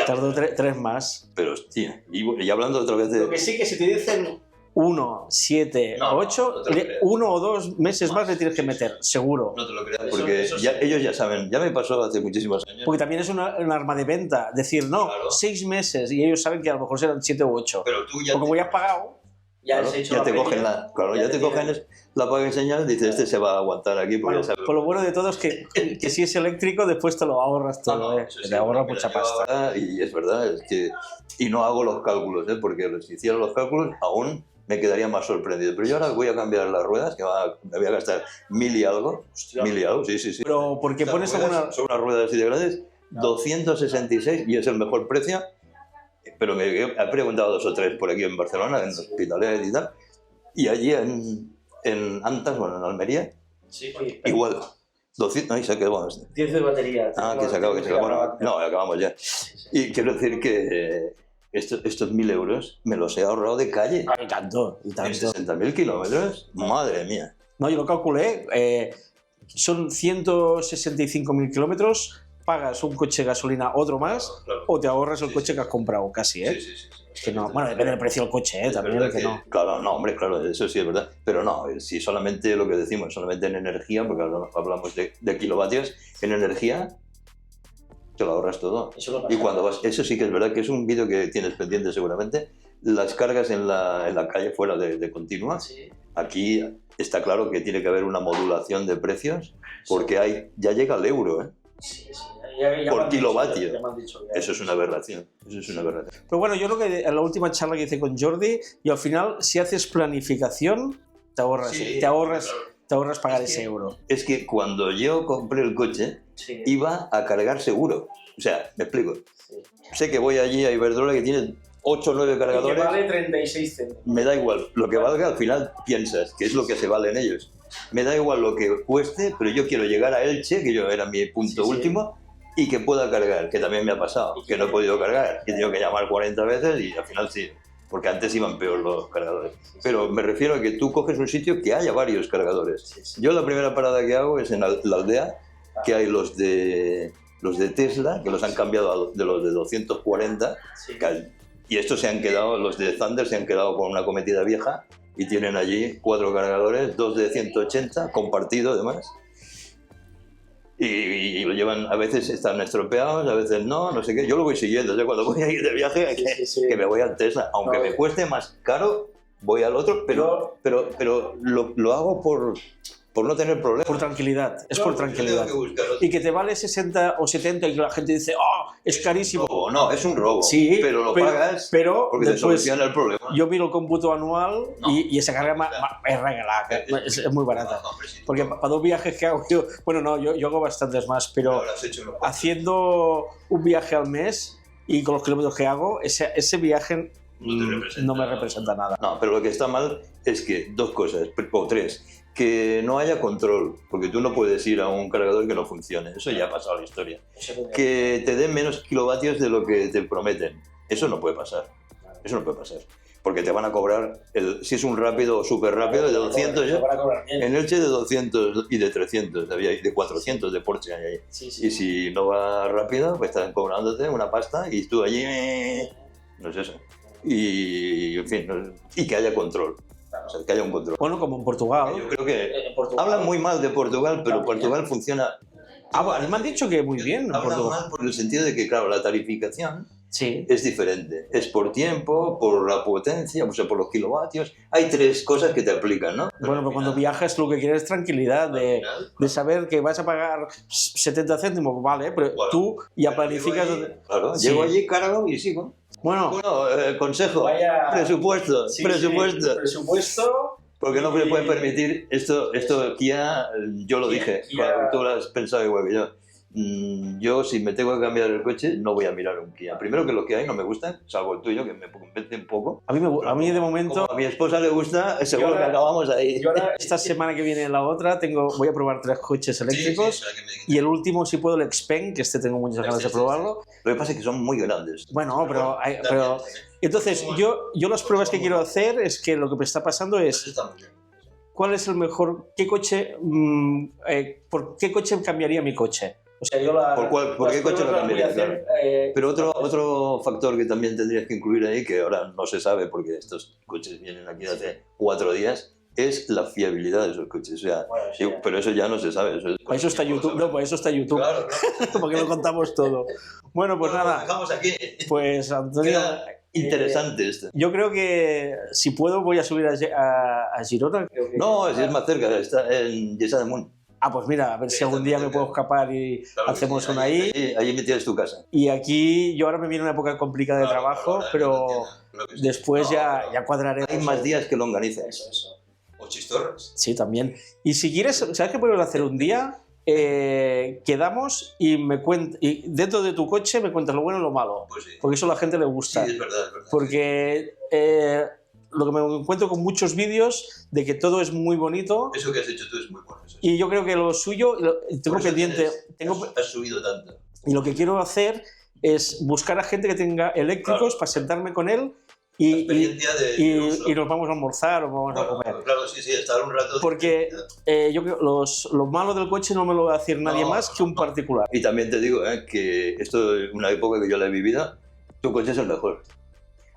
Tardó 3 más. Pero hostia, y hablando otra vez de... Lo que sí que si te dicen 1, 7, No, 8, no te lo creas. 1 o 2 meses más le tienes que meter, seguro. No te lo creas, Eso- porque eso sí. ellos ya saben, ya me pasó hace muchísimos años. Porque también es un arma de venta. Decir, no, Claro. 6 meses y ellos saben que a lo mejor serán 7 u 8. Pero tú ya Porque como ya has pagado, Ya claro, has hecho ya la te feria, cogen ya te cogen la paga y señal, dices, este se va a aguantar aquí porque bueno, ya sabe. pues lo bueno de todo es que si es eléctrico, después te lo ahorras todo, Eso sí, te ahorras mira, mucha yo pasta. ahora, y es verdad, es que... Y no hago los cálculos, porque si hiciera los cálculos aún me quedaría más sorprendido. Pero yo ahora voy a cambiar las ruedas, que me voy a gastar 1000 y algo. Hostia. 1000 y algo, sí, sí, sí. Pero porque Las pones ruedas alguna... Son unas ruedas así de grandes, 266 y es el mejor precio. Pero me he preguntado 2 o 3 por aquí en Barcelona, en Hospitalet y tal. Y allí en Antas, bueno, en Almería, Sí, oye, igual. 200, ay, se ha quedado. 10 de batería. Ah, que se acaba, que se acaba. Bueno, no, acabamos ya. Sí, sí. Y quiero decir que estos 1000 euros me los he ahorrado de calle. Ah, y tanto, y En tanto. 60.000 kilómetros, madre mía. No, yo lo calculé, son 165.000 kilómetros, pagas un coche de gasolina, otro más, o te ahorras el Sí, coche sí. que has comprado casi, ¿eh? Sí, sí, sí, sí. Es que no, bueno, depende del precio del coche, Es también, verdad que no. Claro, no, hombre, claro, eso sí es verdad. Pero no, si solamente lo que decimos, solamente en energía, porque hablamos de kilovatios, en energía te lo ahorras todo. Eso lo Y pasa. cuando vas, eso sí que es verdad que es un vídeo que tienes pendiente seguramente, las cargas en la calle fuera de continua. Sí. Aquí está claro que tiene que haber una modulación de precios, porque ya llega al euro, ¿eh? Sí, sí. Ya Por me han dicho, kilovatio. ya me han dicho, ya. Eso es una aberración. Eso es una aberración. Pero bueno, yo creo que en la última charla que hice con Jordi, y al final, si haces planificación, te ahorras, Sí, te ahorras, claro. te ahorras pagar Es que- ese euro. Es que cuando yo compré el coche, Sí. iba a cargar seguro. O sea, me explico. Sí. Sé que voy allí a Iberdrola que tiene 8 o 9 Y que cargadores. vale 36 céntimos. Me da igual. Lo que valga, al final piensas que es lo que se valen ellos. Me da igual lo que cueste, pero yo quiero llegar a Elche, que yo era mi punto Sí, sí. último, y que pueda cargar, que también me ha pasado, que no he podido cargar. He tenido que llamar 40 veces y al final sí, porque antes iban peor los cargadores. Pero me refiero a que tú coges un sitio que haya varios cargadores. Sí, sí. Yo la primera parada que hago es en la aldea, que hay los de Tesla, que los han cambiado de los de 240, Sí. y estos se han quedado, los de Thunder se han quedado con una cometida vieja y tienen allí 4 cargadores, 2 de 180, compartido además. Y lo llevan, a veces están estropeados, a veces no sé qué. Yo lo voy siguiendo, o sea, cuando voy a ir de viaje, Sí, sí, sí. que me voy al Tesla. Aunque No, me cueste más caro, voy al otro, pero lo hago por no tener problemas. Por tranquilidad, es No, por yo tengo tranquilidad. que buscar otro. Y que te vale 60 o 70 y que la gente dice, ¡oh, es carísimo! Robo, no, es un robo, Sí, pero lo pagas pero porque te después soluciona el problema. yo miro el cómputo anual No. y esa carga es regalada, es muy barata. Porque para 2 viajes que hago yo, bueno, no, yo hago bastantes más, pero haciendo un viaje al mes y con los kilómetros que hago, ese viaje no me representa nada. No, pero lo que está mal es que 2 cosas, o 3, que no haya control, porque tú no puedes ir a un cargador que no funcione, eso ya ha pasado la historia. Eso tendría- Que te den menos kilovatios de lo que te prometen, eso no puede pasar, eso no puede pasar, porque te van a cobrar, si es un rápido o súper rápido, de 200 Te ya. van a cobrar bien. En Elche de 200 y de 300, había, y de 400 de Porsche hay ahí. Sí, sí. Y si no va rápido, pues están cobrándote una pasta y tú allí... No es eso. Y, en fin, y que haya control. O sea, que haya un control. Bueno, como en Portugal. Yo creo que En Portugal. hablan muy mal de Portugal, pero También. Portugal funciona... Ah, bueno, a mí me han dicho que muy bien en Hablan Portugal. mal por el sentido de que, claro, la tarificación Sí. es diferente. Es por tiempo, por la potencia, o sea, por los kilovatios. Hay 3 cosas que te aplican, ¿no? Bueno, pero cuando viajas lo que quieres es tranquilidad de saber que vas a pagar 70 céntimos, vale, pero Bueno, tú ya planificas... Claro, Sí. llego allí, cargo y sigo. Bueno, Bueno, consejo, Vaya- presupuesto, Sí, presupuesto. sí, presupuesto. Porque no se puede permitir esto Kia, yo lo dije, Kia- tú lo has pensado igual que yo. Yo, si me tengo que cambiar el coche, no voy a mirar un Kia. Primero que los que hay no me gustan, salvo el tuyo, que me convence un poco. a mí de momento, Como a mi esposa le gusta, seguro ahora- que acabamos ahí. Yo ahora, esta semana que viene la otra, voy a probar 3 coches eléctricos y el último, si puedo, el Xpeng, que tengo muchas ganas de probarlo. Lo que pasa es que son muy grandes. Bueno, pero entonces yo las pruebas que quiero hacer es que lo que me está pasando es ¿cuál es el mejor, qué coche, por qué coche cambiaría mi coche? O sea, yo la... ¿Por qué coche lo cambiaría? Claro. Pero otro otro factor que también tendrías que incluir ahí, que ahora no se sabe porque estos coches vienen aquí hace 4 días, es la fiabilidad de esos coches. O sea, Bueno, sí, pero eso ya no se sabe. Para eso está YouTube. No, para eso está YouTube. Claro, Porque lo contamos todo. Bueno, pues nada. Dejamos aquí. Pues Antonio, Queda interesante esto. yo creo que si puedo voy a subir a Girona. creo que- No, si es más cerca, está en Lliçà d'Amunt. Ah, pues mira, a ver si algún día me puedo escapar y Claro, hacemos sí, una ahí. Allí me tienes tu casa. Y aquí yo ahora me viene una época complicada de trabajo, pero después ya cuadraremos. Hay más días que longaniza. Eso. O chistorras. Sí, también. Y si quieres, ¿sabes qué podemos hacer un día? Quedamos y y dentro de tu coche me cuentas lo bueno y lo malo. Pues sí. Porque eso a la gente le gusta. Sí, es verdad, es verdad. Porque lo que me encuentro con muchos vídeos de que todo es muy bonito Eso que has hecho tú es muy bueno. Eso. y yo creo que lo suyo, tengo Por eso pendiente, has subido tanto. y lo que quiero hacer es buscar a gente que tenga eléctricos para sentarme con él y nos vamos a almorzar o vamos a comer. Claro, sí, estar un rato. Porque yo creo lo malo del coche no me lo va a decir nadie más que un particular. Y también te digo que esto es una época que yo la he vivido, tu coche es el mejor.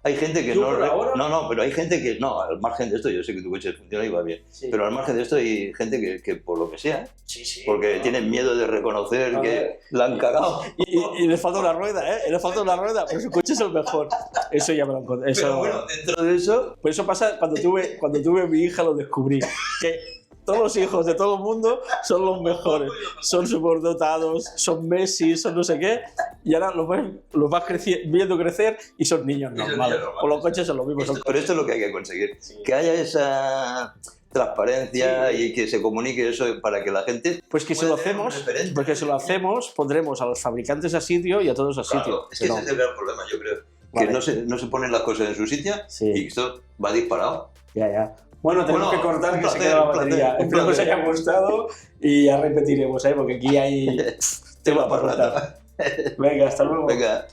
Hay gente que ¿Tú no... por ahora? No, pero hay gente que... No, al margen de esto, yo sé que tu coche funciona y va bien. Sí. Pero al margen de esto hay gente que por lo que sea, Sí. porque tienen miedo de reconocer A que ver. la han cagado. Y le falta una rueda, ¿eh? Le falta una rueda, pero su coche es el mejor. Eso ya me lo encontré. Pero bueno, dentro de eso... Pues eso pasa cuando tuve mi hija, lo descubrí. Que todos los hijos de todo el mundo son los mejores. Son superdotados, son Messi, son no sé qué. Y ahora los vas viendo crecer y son niños Y son normales. niños normales. Por los coches son los mismos. Pero esto es lo que hay que conseguir. Sí. Que haya esa transparencia y que se comunique eso para que la gente... Pues que si lo pueda tener un hacemos, referente. porque si lo hacemos, pondremos a los fabricantes a sitio y a todos a sitio. Claro, es que Pero- ese es el gran problema, yo creo. Vale. Que no se ponen las cosas en su sitio Sí. y esto va disparado. Ya. Bueno, tenemos Bueno, que cortar un que se placer, queda la un placer, batería. un Espero que os placer. haya gustado y ya repetiremos, ¿eh? Porque aquí hay tema para rato. contar. Venga, hasta luego. Venga.